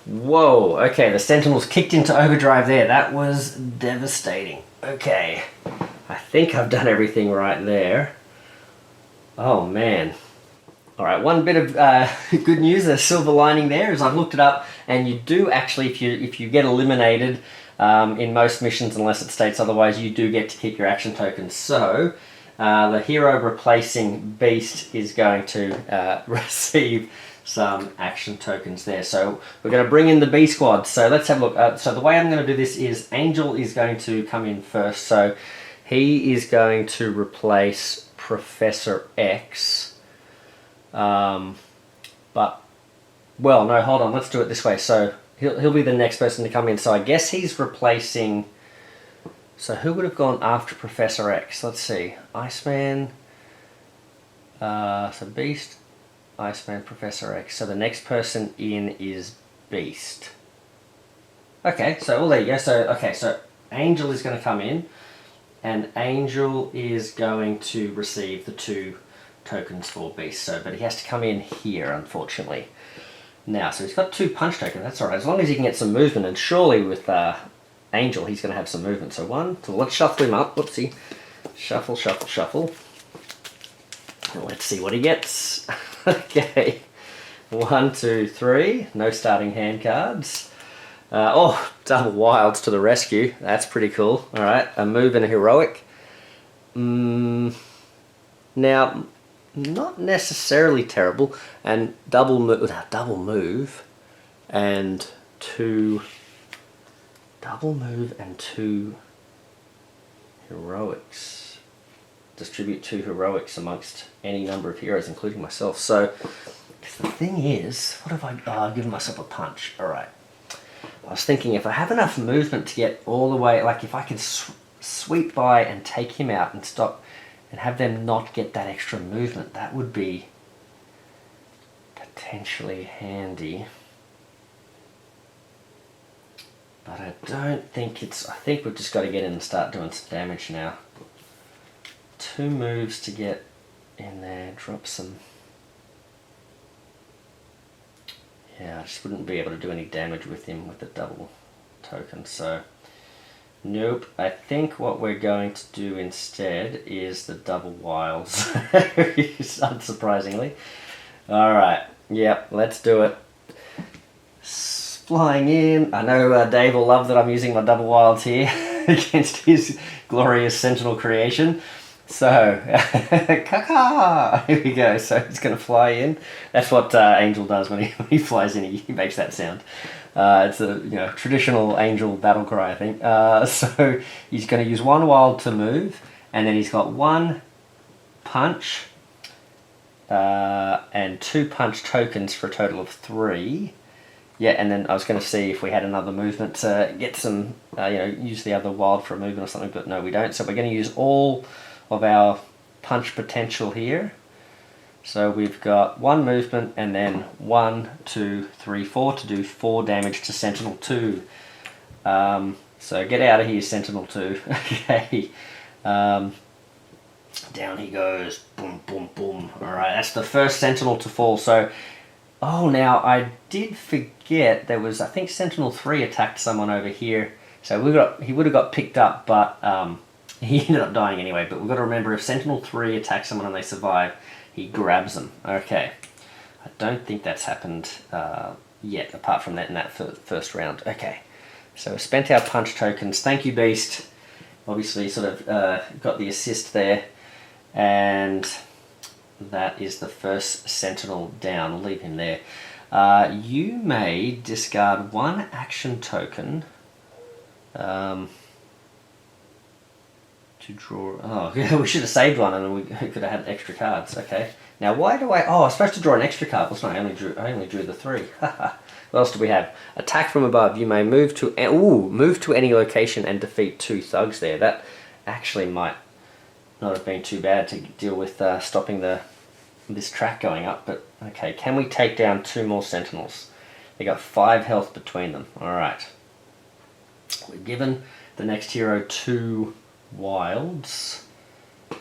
Whoa, okay, the Sentinels kicked into overdrive there. That was devastating. Okay. I think I've done everything right there. Oh man. Alright, one bit of good news, a silver lining there, is I've looked it up, and you do actually, if you get eliminated in most missions, unless it states otherwise, you do get to keep your action tokens. So, the hero replacing Beast is going to receive some action tokens there. So we're going to bring in the B squad. So let's have a look. So the way I'm going to do this is Angel is going to come in first. So he is going to replace Professor X. But, well, no, hold on. Let's do it this way. So he'll be the next person to come in. So I guess he's replacing... So who would have gone after Professor X? Let's see. Iceman. So Beast, Iceman, Professor X. So the next person in is Beast. Okay, so well there you go. So okay, so Angel is going to come in, and Angel is going to receive the 2 tokens for Beast. So, but he has to come in here, unfortunately. Now, so he's got 2 punch tokens, that's alright, as long as he can get some movement, and surely with Angel he's going to have some movement. So 1, so let's shuffle him up, whoopsie, shuffle, shuffle, shuffle. And let's see what he gets. Okay, 1, 2, 3, no starting hand cards. Oh, double wilds to the rescue, that's pretty cool. Alright, a move and a heroic. Now, not necessarily terrible, and double move and 2 heroics. Distribute 2 heroics amongst any number of heroes, including myself. So the thing is, what have I? Oh, I've given myself a punch. All right. I was thinking if I have enough movement to get all the way, like if I can sweep by and take him out and stop and have them not get that extra movement, that would be potentially handy. But I don't think it's, I think we've just got to get in and start doing some damage now. 2 moves to get in there, drop some. Yeah, I just wouldn't be able to do any damage with him with the double token, so nope. I think what we're going to do instead is the double wilds, unsurprisingly. Alright, yep, let's do it. Flying in. I know Dave will love that I'm using my double wilds here against his glorious Sentinel creation. So, caca! Here we go. So he's going to fly in. That's what Angel does when he flies in. He makes that sound. It's a traditional Angel battle cry, I think. So he's going to use 1 wild to move, and then he's got 1 punch and 2 punch tokens for a total of 3. Yeah, and then I was going to see if we had another movement to get some, use the other wild for a movement or something, but no, we don't. So we're going to use all of our punch potential here. So we've got 1 movement and then 1, 2, 3, 4 to do 4 damage to Sentinel 2. So get out of here, Sentinel 2. Okay. Down he goes. Boom, boom, boom. Alright, that's the first Sentinel to fall. So, oh, now I did forget there was, I think Sentinel 3 attacked someone over here. So he would have got picked up, but he ended up dying anyway. But we've got to remember, if Sentinel 3 attacks someone and they survive, he grabs them. Okay. I don't think that's happened yet, apart from that in that first round. Okay. So we spent our punch tokens. Thank you, Beast. Obviously sort of got the assist there. And that is the first Sentinel down. I'll leave him there. You may discard 1 action token to draw. Oh, yeah, we should have saved 1 and then we could have had extra cards. Okay. Now, why do I? Oh, I was supposed to draw an extra card. Well, I only drew the 3. What else do we have? Attack from above. You may move to any location and defeat 2 thugs there. That actually might not have been too bad to deal with stopping this track going up. But okay, can we take down 2 more Sentinels? They got 5 health between them. All right. We've given the next hero 2 wilds,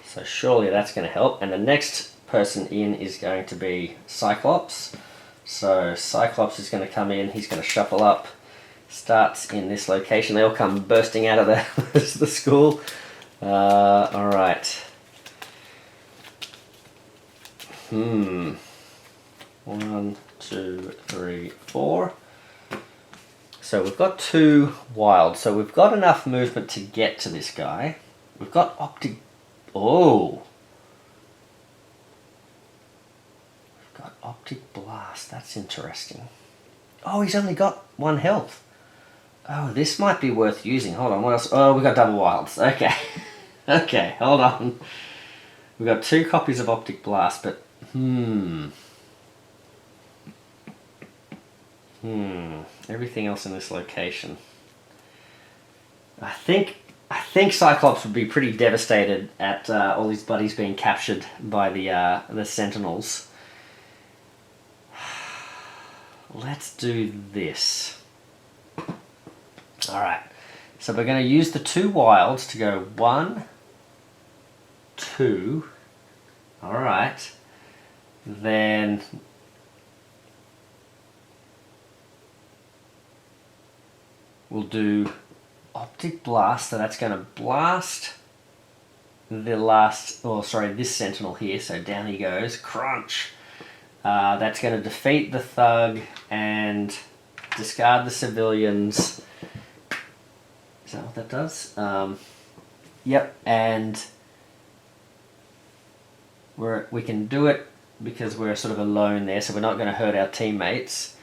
so surely that's going to help. And the next person in is going to be Cyclops. So Cyclops is going to come in. He's going to shuffle up. Starts in this location. They all come bursting out of the school. All right. 1, 2, 3, 4. So we've got 2 wild. So we've got enough movement to get to this guy. We've got optic. Oh. We've got optic blast. That's interesting. Oh, he's only got 1 health. Oh, this might be worth using. Hold on. What else? Oh, we've got double wilds. Okay. Okay. Hold on. We've got 2 copies of optic blast, but everything else in this location. I think Cyclops would be pretty devastated at all his buddies being captured by the Sentinels. Let's do this. Alright. So we're going to use the 2 wilds to go 1, 2. Alright. Then we'll do Optic Blast, so that's going to blast the last, oh sorry, this Sentinel here, so down he goes, crunch. That's going to defeat the thug and discard the civilians. Is that what that does? Yep, and we can do it because we're sort of alone there, so we're not going to hurt our teammates.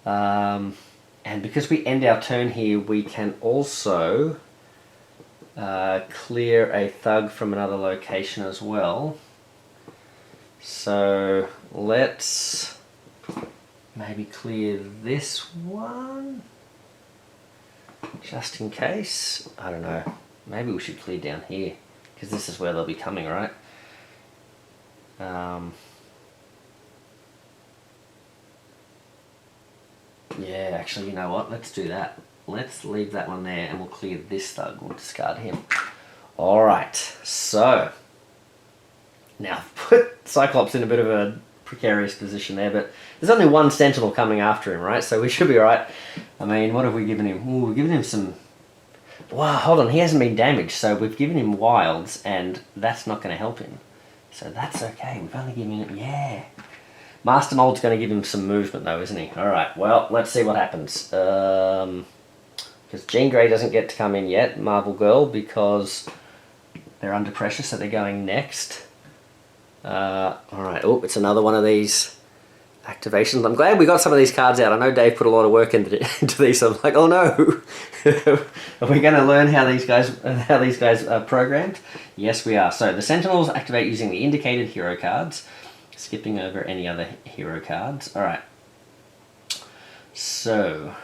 And because we end our turn here, we can also clear a thug from another location as well. So let's maybe clear this one, just in case. I don't know. Maybe we should clear down here, because this is where they'll be coming, right? Yeah, actually, you know what? Let's do that. Let's leave that one there, and we'll clear this thug. We'll discard him. Alright, so now I've put Cyclops in a bit of a precarious position there, but there's only one Sentinel coming after him, right? So we should be alright. I mean, what have we given him? Ooh, we've given him some... Wow, hold on, he hasn't been damaged, so we've given him wilds, and that's not going to help him. So that's okay, we've only given him... Yeah. Master Mold's going to give him some movement though, isn't he? Alright, well, let's see what happens. Because Jean Grey doesn't get to come in yet, Marvel Girl, because they're under pressure, so they're going next. Alright, oh, it's another one of these activations. I'm glad we got some of these cards out. I know Dave put a lot of work into these, so I'm like, oh no! Are we going to learn how these guys are programmed? Yes, we are. So the Sentinels activate using the indicated hero cards, skipping over any other hero cards. Alright. So,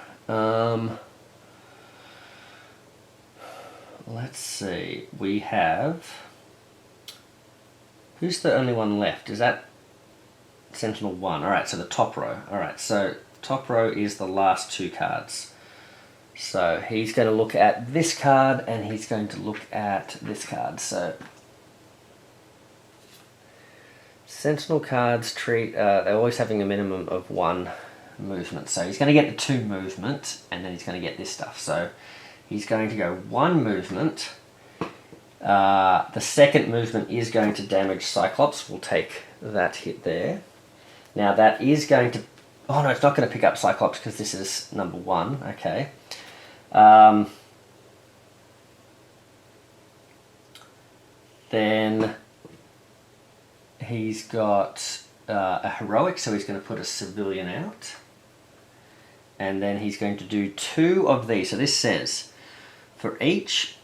let's see. We have... Who's the only one left? Is that Sentinel 1? Alright, so the top row. Alright, so top row is the last two cards. So he's going to look at this card and he's going to look at this card. So Sentinel cards treat, they're always having a minimum of 1 movement. So he's going to get the 2 movement and then he's going to get this stuff. So he's going to go 1 movement. The second movement is going to damage Cyclops. We'll take that hit there. Now that is going to... Oh no, it's not going to pick up Cyclops because this is number 1. Okay. Then he's got a heroic, so he's going to put a civilian out. And then he's going to do 2 of these. So this says, for each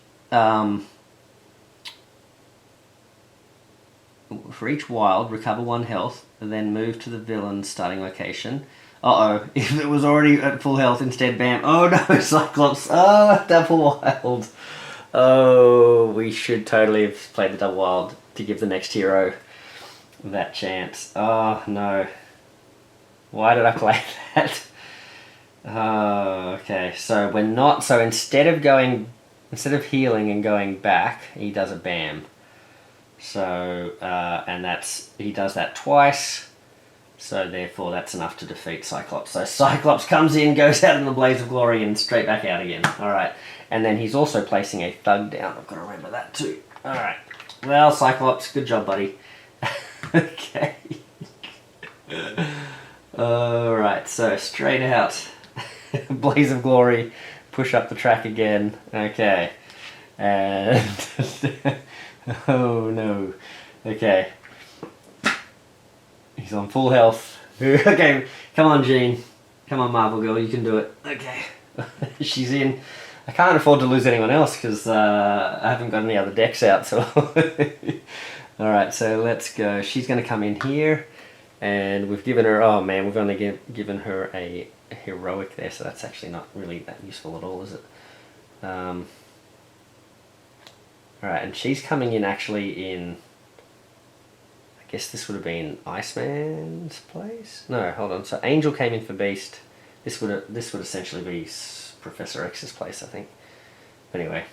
wild, recover 1 health, and then move to the villain's starting location. Uh-oh, if it was already at full health, instead, bam. Oh no, Cyclops. Oh, double wild. Oh, we should totally have played the double wild to give the next hero that chance. Oh, no. Why did I play that? Oh, okay. So we're not... So instead of healing and going back, he does a bam. So, and he does that twice, so therefore that's enough to defeat Cyclops. So Cyclops comes in, goes out in the blaze of glory, and straight back out again. Alright, and then he's also placing a thug down. I've got to remember that too. Alright, well, Cyclops, good job, buddy. Okay. Alright, so straight out. Blaze of glory, push up the track again. Okay, and... Oh no. Okay. He's on full health. Okay, come on Jean. Come on Marvel Girl, you can do it. Okay. She's in. I can't afford to lose anyone else because I haven't got any other decks out, so... Alright, so let's go. She's going to come in here and we've given her... Oh man, we've only given her a heroic there, so that's actually not really that useful at all, is it? Alright, and she's coming in actually in... I guess this would have been Iceman's place? No, hold on. So Angel came in for Beast. This would essentially be Professor X's place, I think. But anyway.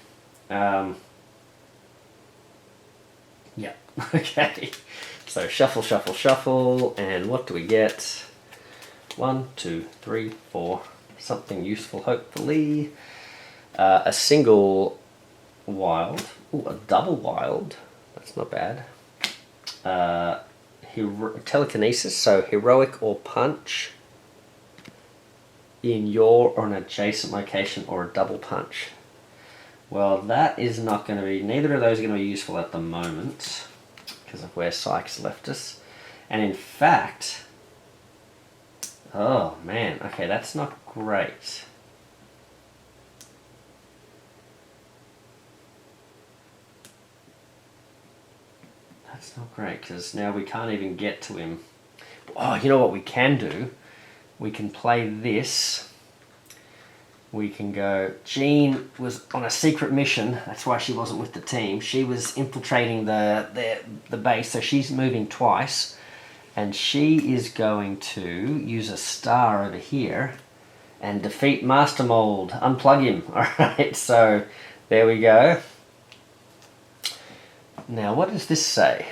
Yeah, okay. So shuffle, shuffle, shuffle, and what do we get? 1, 2, 3, 4, something useful, hopefully. A single wild. Ooh, a double wild. That's not bad. Telekinesis, so heroic or punch in your or an adjacent location, or a double punch. Well, that is not going to be, neither of those are going to be useful at the moment because of where Sykes left us. And in fact, oh man, okay, that's not great. That's not great because now we can't even get to him. Oh, you know what we can do? We can play this. We can go, Jean was on a secret mission, that's why she wasn't with the team. She was infiltrating the base, so she's moving twice. And she is going to use a star over here and defeat Master Mold. Unplug him. Alright, so there we go. Now, what does this say?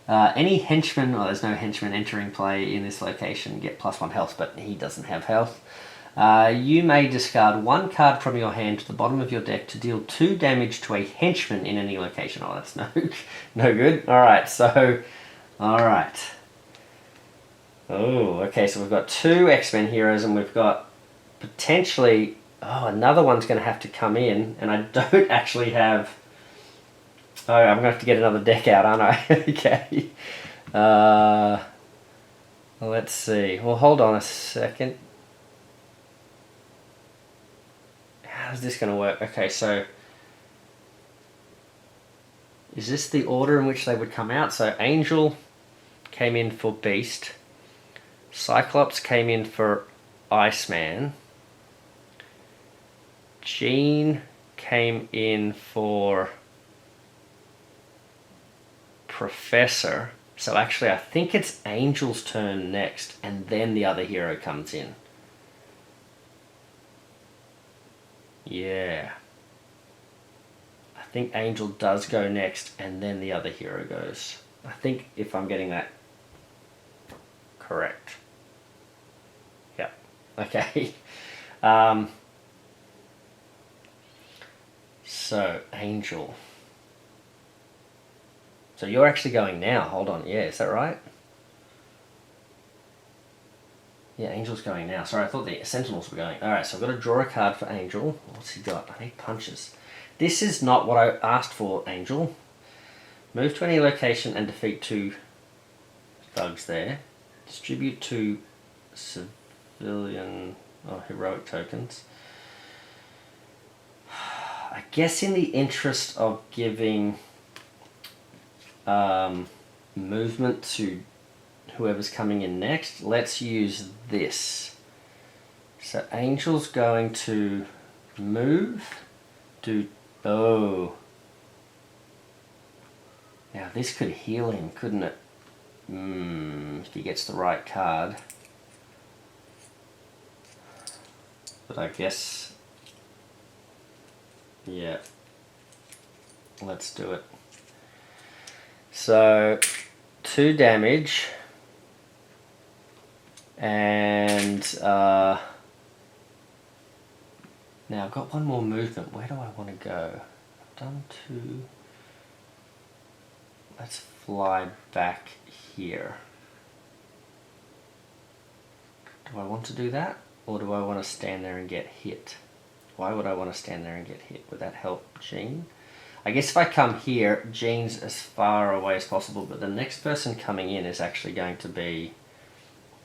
Any henchman, well, there's no henchman entering play in this location, get +1 health, but he doesn't have health. You may discard 1 card from your hand to the bottom of your deck to deal 2 damage to a henchman in any location. Oh, that's no good. Alright, so, alright. Oh, okay, so we've got 2 X-Men heroes and we've got potentially, oh, another one's going to have to come in, and I don't actually have, oh, I'm going to have to get another deck out, aren't I? Okay. Let's see. Well, hold on a second. How's this going to work? Okay, so is this the order in which they would come out? So Angel came in for Beast. Cyclops came in for Iceman. Jean came in for Professor. So actually I think it's Angel's turn next, and then the other hero comes in. Yeah. I think Angel does go next, and then the other hero goes. I think, if I'm getting that correct. Yeah. Okay. So, Angel. So you're actually going now. Hold on. Yeah, is that right? Yeah, Angel's going now. Sorry, I thought the Sentinels were going. Alright, so I've got to draw a card for Angel. What's he got? I need punches. This is not what I asked for, Angel. Move to any location and defeat 2 thugs there. Distribute 2 civilian or heroic tokens. I guess in the interest of giving movement to whoever's coming in next, let's use this. So Angel's going to move, oh. Now this could heal him, couldn't it? If he gets the right card. But I guess, yeah, let's do it. So 2 damage, and now I've got 1 more movement. Where do I want to go? I've done 2. Let's fly back here. Do I want to do that, or do I want to stand there and get hit? Why would I want to stand there and get hit? Would that help Jean? I guess if I come here, Jean's as far away as possible, but the next person coming in is actually going to be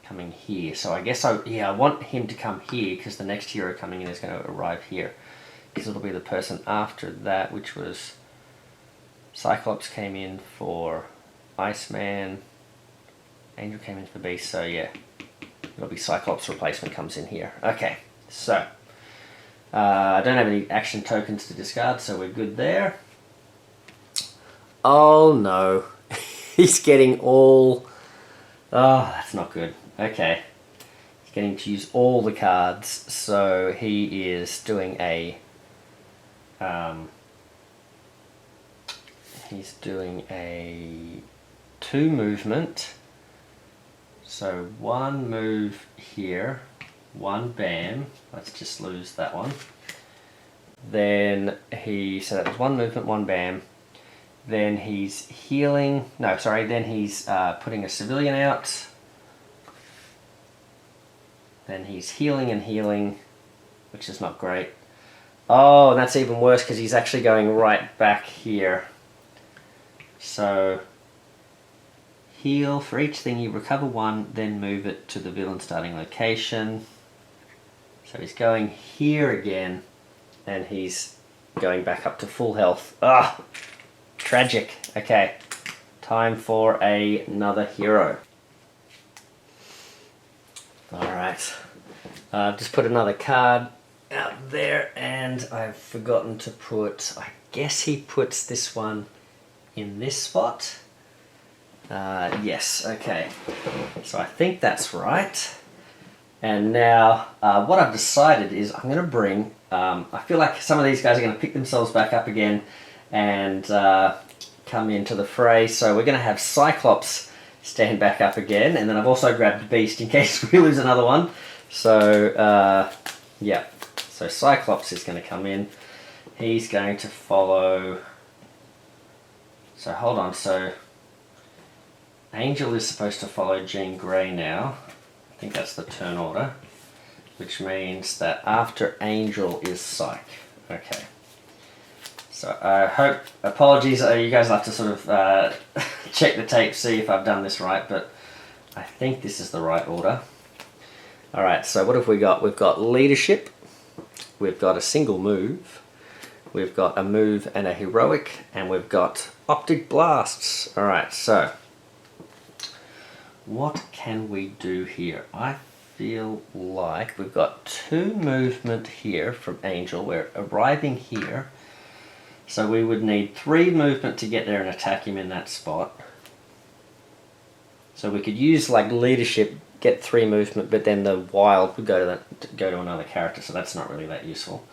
coming here. So I guess I want him to come here, because the next hero coming in is going to arrive here. Because it'll be the person after that, which was Cyclops came in for Iceman. Angel came in for Beast, so yeah. It'll be Cyclops' replacement comes in here. Okay, so I don't have any action tokens to discard, so we're good there. Oh no, he's getting all, oh, that's not good. Okay, he's getting to use all the cards, so he is doing a, he's doing a 2 movement, so 1 move here, 1 bam. Let's just lose that one. Then so that was 1 movement, 1 bam. Then he's healing, no sorry, then he's putting a civilian out. Then he's healing and healing, which is not great. Oh, and that's even worse because he's actually going right back here. So, heal for each thing you recover 1, then move it to the villain starting location. So he's going here again, and he's going back up to full health. Ah, tragic. Okay, time for another hero. Alright, I've just put another card out there, and I've forgotten to put, I guess he puts this one in this spot. Yes, okay. So I think that's right. And now what I've decided is I'm going to bring, I feel like some of these guys are going to pick themselves back up again and come into the fray. So we're going to have Cyclops stand back up again, and then I've also grabbed Beast in case we lose another one. So yeah, so Cyclops is going to come in. He's going to follow, so hold on, so Angel is supposed to follow Jean Grey now. I think that's the turn order, which means that after Angel is Psych. Okay. So I hope, apologies, you guys will have to sort of check the tape, see if I've done this right, but I think this is the right order. Alright, so what have we got? We've got Leadership, we've got a single move, we've got a move and a heroic, and we've got Optic Blasts. Alright, so what can we do here? I feel like we've got 2 movement here from Angel. We're arriving here, so we would need 3 movement to get there and attack him in that spot. So we could use like Leadership, get 3 movement, but then the Wild would go to another character, so that's not really that useful.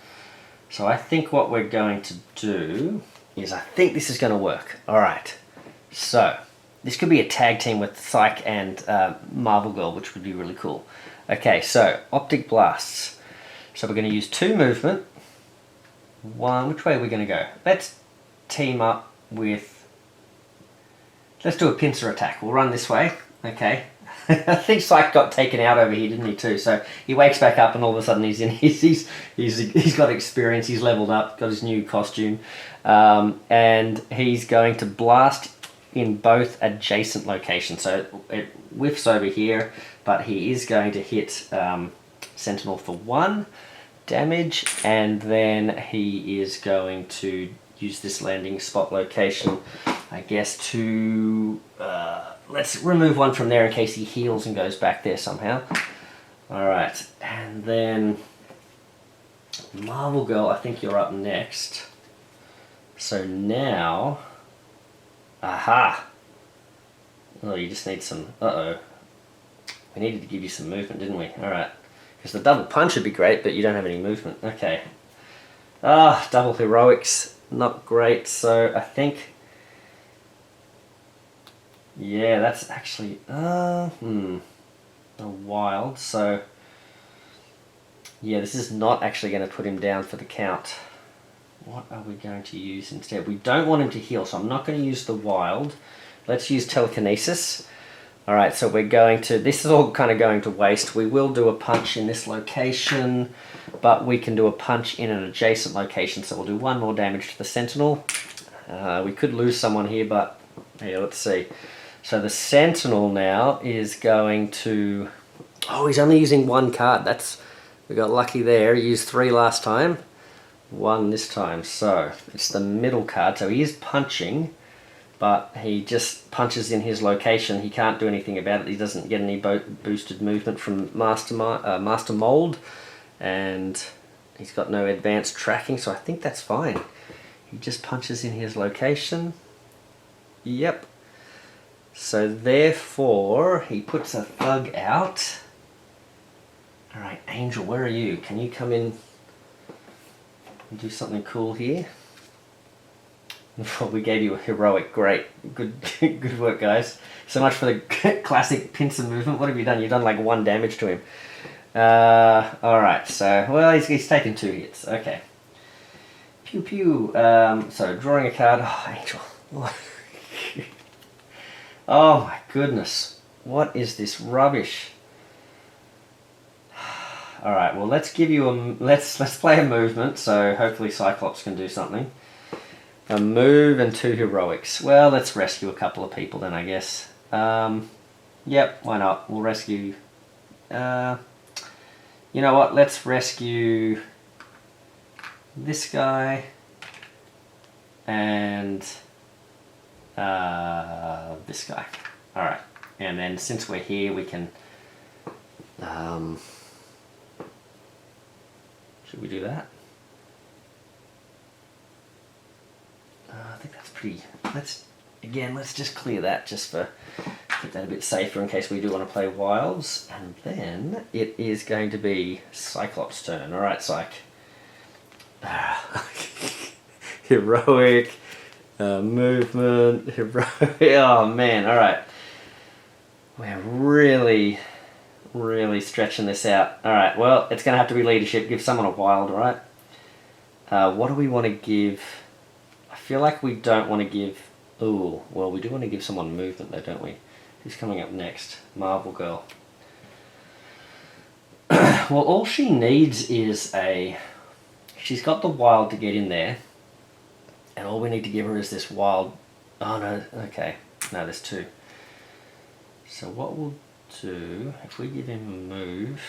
So I think what we're going to do is, I think this is going to work. Alright, so this could be a tag team with Psych and Marvel Girl, which would be really cool. Okay, so Optic Blasts. So we're going to use 2 movement. 1, which way are we going to go? Let's team up with, let's do a pincer attack. We'll run this way. Okay. I think Psych got taken out over here, didn't he too? So he wakes back up and all of a sudden he's in, he's got experience, he's leveled up, got his new costume, and he's going to blast in both adjacent locations. So it whiffs over here, but he is going to hit Sentinel for 1 damage, and then he is going to use this landing spot location, I guess, to let's remove 1 from there in case he heals and goes back there somehow. Alright, and then Marvel Girl, I think you're up next. So now, aha! Oh, you just need some, uh-oh. We needed to give you some movement, didn't we? Alright. Because the double punch would be great, but you don't have any movement. Okay. Ah, double heroics, not great, so I think, yeah, that's actually, a Wild, so, yeah, this is not actually going to put him down for the count. What are we going to use instead? We don't want him to heal, so I'm not going to use the Wild. Let's use Telekinesis. Alright, so we're going to, this is all kind of going to waste. We will do a punch in this location, but we can do a punch in an adjacent location, so we'll do 1 more damage to the Sentinel. We could lose someone here, but yeah, let's see. So the Sentinel now is going to, oh, he's only using 1 card. We got lucky there. He used 3 last time, 1 this time. So it's the middle card, so he is punching, but he just punches in his location. He can't do anything about it. He doesn't get any boosted movement from Master Mold, and he's got no advanced tracking, so I think that's fine. He just punches in his location. Yep. So therefore, he puts a Thug out. Alright, Angel, where are you? Can you come in and do something cool here? We gave you a heroic. Great. Good good work, guys. So much for the classic pincer movement. What have you done? You've done like 1 damage to him. Alright, so, well, he's taken 2 hits. Okay. Pew pew. So, drawing a card. Oh, Angel. Oh my goodness. What is this rubbish? Alright, well, let's give you a... Let's play a movement, so hopefully Cyclops can do something. A move and 2 heroics. Well, let's rescue a couple of people then, I guess. Yep, why not? We'll rescue... you know what? Let's rescue this guy and this guy. Alright, and then since we're here, we can... should we do that? I think that's pretty... Let's just clear that just for... Keep that a bit safer in case we do want to play wilds. And then it is going to be Cyclops' turn. Alright, Cyc. Heroic. Movement. Heroic. Oh man, alright. We're really stretching this out. Alright, well, it's going to have to be leadership. Give someone a wild, alright? What do we want to give? I feel like we don't want to give... Ooh, well, we do want to give someone movement though, don't we? Who's coming up next? Marvel Girl. Well, all she needs is a... She's got the wild to get in there. And all we need to give her is this wild... Oh, no. Okay. No, there's 2. So what we'll do... If we give him a move...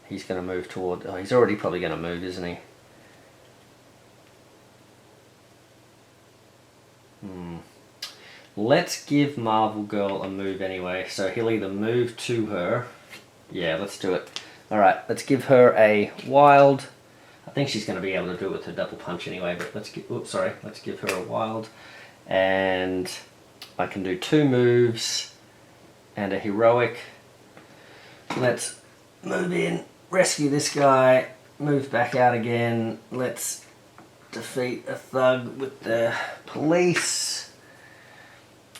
He's going to move toward... Oh, he's already probably going to move, isn't he? Let's give Marvel Girl a move anyway, so he'll either move to her... Yeah, let's do it. Alright, let's give her a wild. I think she's going to be able to do it with her double punch anyway, but let's give... Oops, sorry. Let's give her a wild. And I can do 2 moves and a heroic. Let's move in, rescue this guy, move back out again. Let's defeat a thug with the police.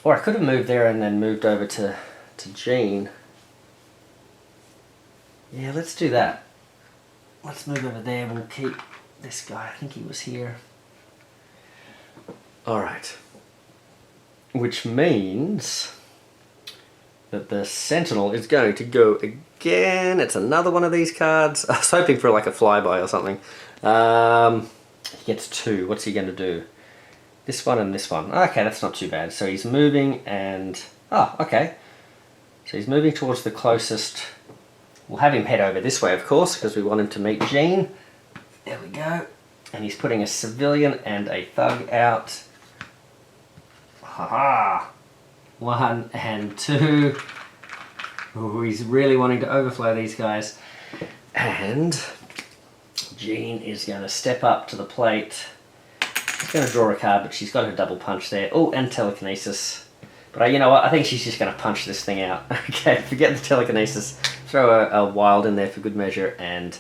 Or I could have moved there and then moved over to Jean. Yeah, let's do that. Let's move over there. We'll keep this guy. I think he was here. Alright. Which means that the Sentinel is going to go again. It's another one of these cards. I was hoping for like a flyby or something. He gets 2. What's he going to do? This one and this one. Okay, that's not too bad. So he's moving and... Oh, okay. So he's moving towards the closest... We'll have him head over this way, of course, because we want him to meet Jean. There we go. And he's putting a civilian and a thug out. Haha! 1 and 2. Ooh, he's really wanting to overflow these guys. And Jean is going to step up to the plate. She's going to draw a card, but she's got her double punch there. Oh, and telekinesis. But you know what? I think she's just going to punch this thing out. Okay, forget the telekinesis. Throw a wild in there for good measure, and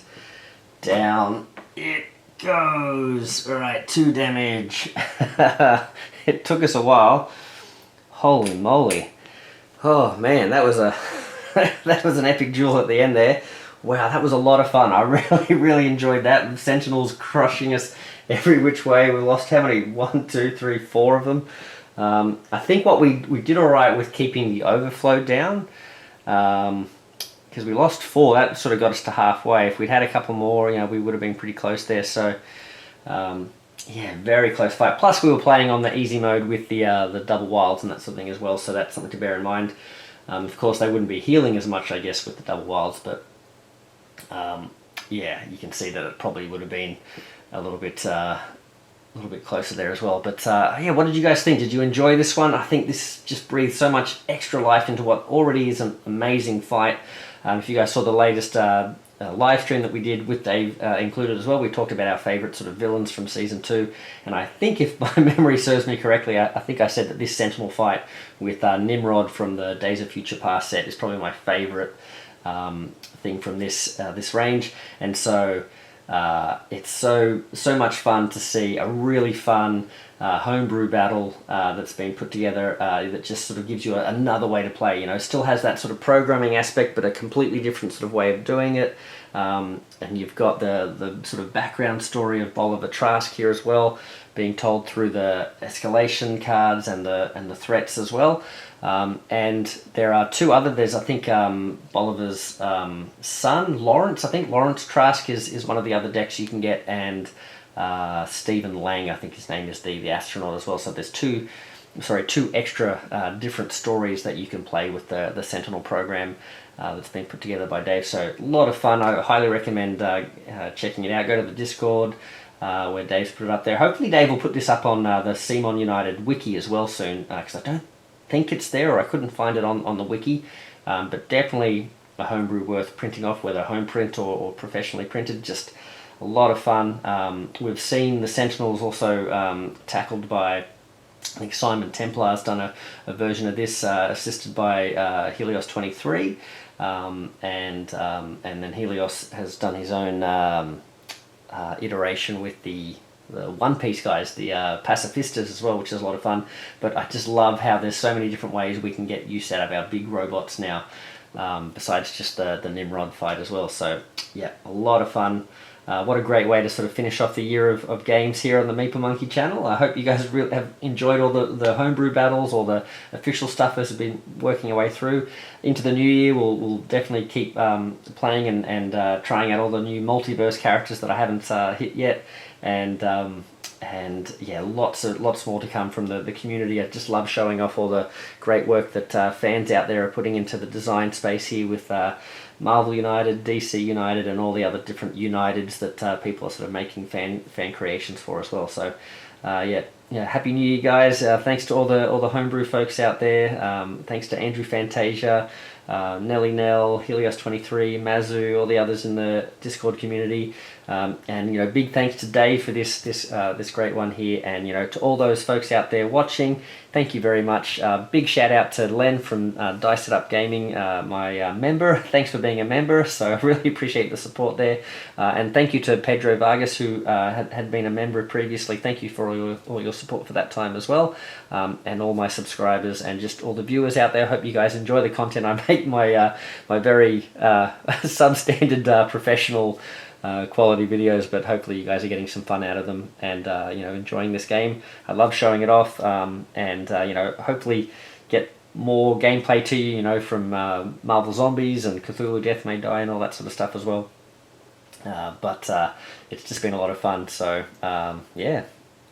down it goes. Alright, 2 damage. It took us a while. Holy moly. Oh man, that was a that was an epic duel at the end there. Wow, that was a lot of fun. I really enjoyed that. The Sentinels crushing us every which way. We lost how many? 1, 2, 3, 4 of them. I think what we did alright with keeping the overflow down. Because we lost 4, that sort of got us to halfway. If we'd had a couple more, you know, we would have been pretty close there. So, yeah, very close fight. Plus, we were playing on the easy mode with the double wilds and that sort of thing as well. So that's something to bear in mind. Of course, they wouldn't be healing as much, I guess, with the double wilds. But yeah, you can see that it probably would have been a little bit closer there as well. But yeah, what did you guys think? Did you enjoy this one? I think this just breathes so much extra life into what already is an amazing fight. If you guys saw the latest live stream that we did with Dave included as well, we talked about our favourite sort of villains from Season 2, and I think if my memory serves me correctly, I think I said that this Sentinel fight with Nimrod from the Days of Future Past set is probably my favourite thing from this range, and so It's so much fun to see a really fun homebrew battle that's been put together that just sort of gives you another way to play. You know, still has that sort of programming aspect, but a completely different sort of way of doing it. And you've got the sort of background story of Bolivar Trask here as well, being told through the escalation cards and the threats as well. And there are two other, there's I think Bolivar's son, Lawrence, I think Lawrence Trask is one of the other decks you can get, and Stephen Lang, I think his name is, the astronaut as well. So there's two extra different stories that you can play with the Sentinel program that's been put together by Dave. So a lot of fun. I highly recommend checking it out. Go to the Discord where Dave's put it up there. Hopefully Dave will put this up on the CMON United Wiki as well soon, because I don't think it's there, or I couldn't find it on the wiki. But definitely a homebrew worth printing off, whether home print or professionally printed. Just a lot of fun. We've seen the Sentinels also tackled by, I think Simon Templar's done a version of this, assisted by Helios 23, and then Helios has done his own iteration with the One Piece guys, the pacifistas as well, which is a lot of fun. But I just love how there's so many different ways we can get use out of our big robots now, besides just the Nimrod fight as well. So yeah, a lot of fun. What a great way to sort of finish off the year of games here on the Meeple Monkey channel. I hope you guys really have enjoyed all the homebrew battles, all the official stuff as we've been working our way through. Into the new year, we'll definitely keep playing and trying out all the new multiverse characters that I haven't hit yet. And yeah, lots more to come from the community. I just love showing off all the great work that fans out there are putting into the design space here with Marvel United, DC United, and all the other different Uniteds that people are sort of making fan creations for as well. So yeah, happy New Year, guys! Thanks to all the homebrew folks out there. Thanks to Andrew Fantasia, Nelly Nell, Helios 23, Mazu, all the others in the Discord community. And you know, big thanks to Dave for this great one here, and you know, to all those folks out there watching, thank you very much. Big shout out to Len from Dice It Up Gaming, my member. Thanks for being a member, so I really appreciate the support there. And thank you to Pedro Vargas, who had been a member previously. Thank you for all your support for that time as well, and all my subscribers and just all the viewers out there. I hope you guys enjoy the content I make, my very substandard professional quality videos, but hopefully you guys are getting some fun out of them and you know, enjoying this game. I love showing it off, and you know, hopefully get more gameplay to you, you know, from Marvel Zombies and Cthulhu Death May Die and all that sort of stuff as well. But it's just been a lot of fun. So yeah,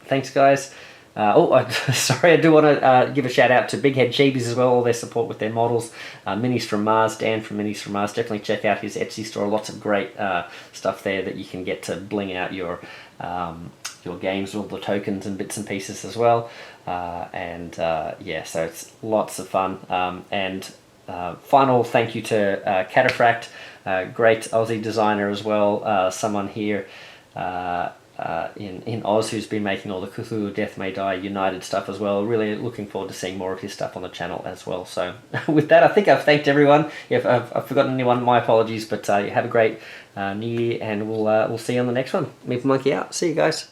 thanks guys. Sorry, I do want to give a shout out to Big Head Chibies as well, all their support with their models. Minis from Mars, Dan from Minis from Mars. Definitely check out his Etsy store. Lots of great stuff there that you can get to bling out your games, all the tokens and bits and pieces as well. Yeah, so it's lots of fun. And final thank you to Cataphract, great Aussie designer as well. Someone here in Oz who's been making all the Cthulhu Death May Die United stuff as well. Really looking forward to seeing more of his stuff on the channel as well. So with that, I think I've thanked everyone. If I've forgotten anyone, my apologies, but have a great New Year, and we'll see you on the next one. Meeple Monkey out. See you guys.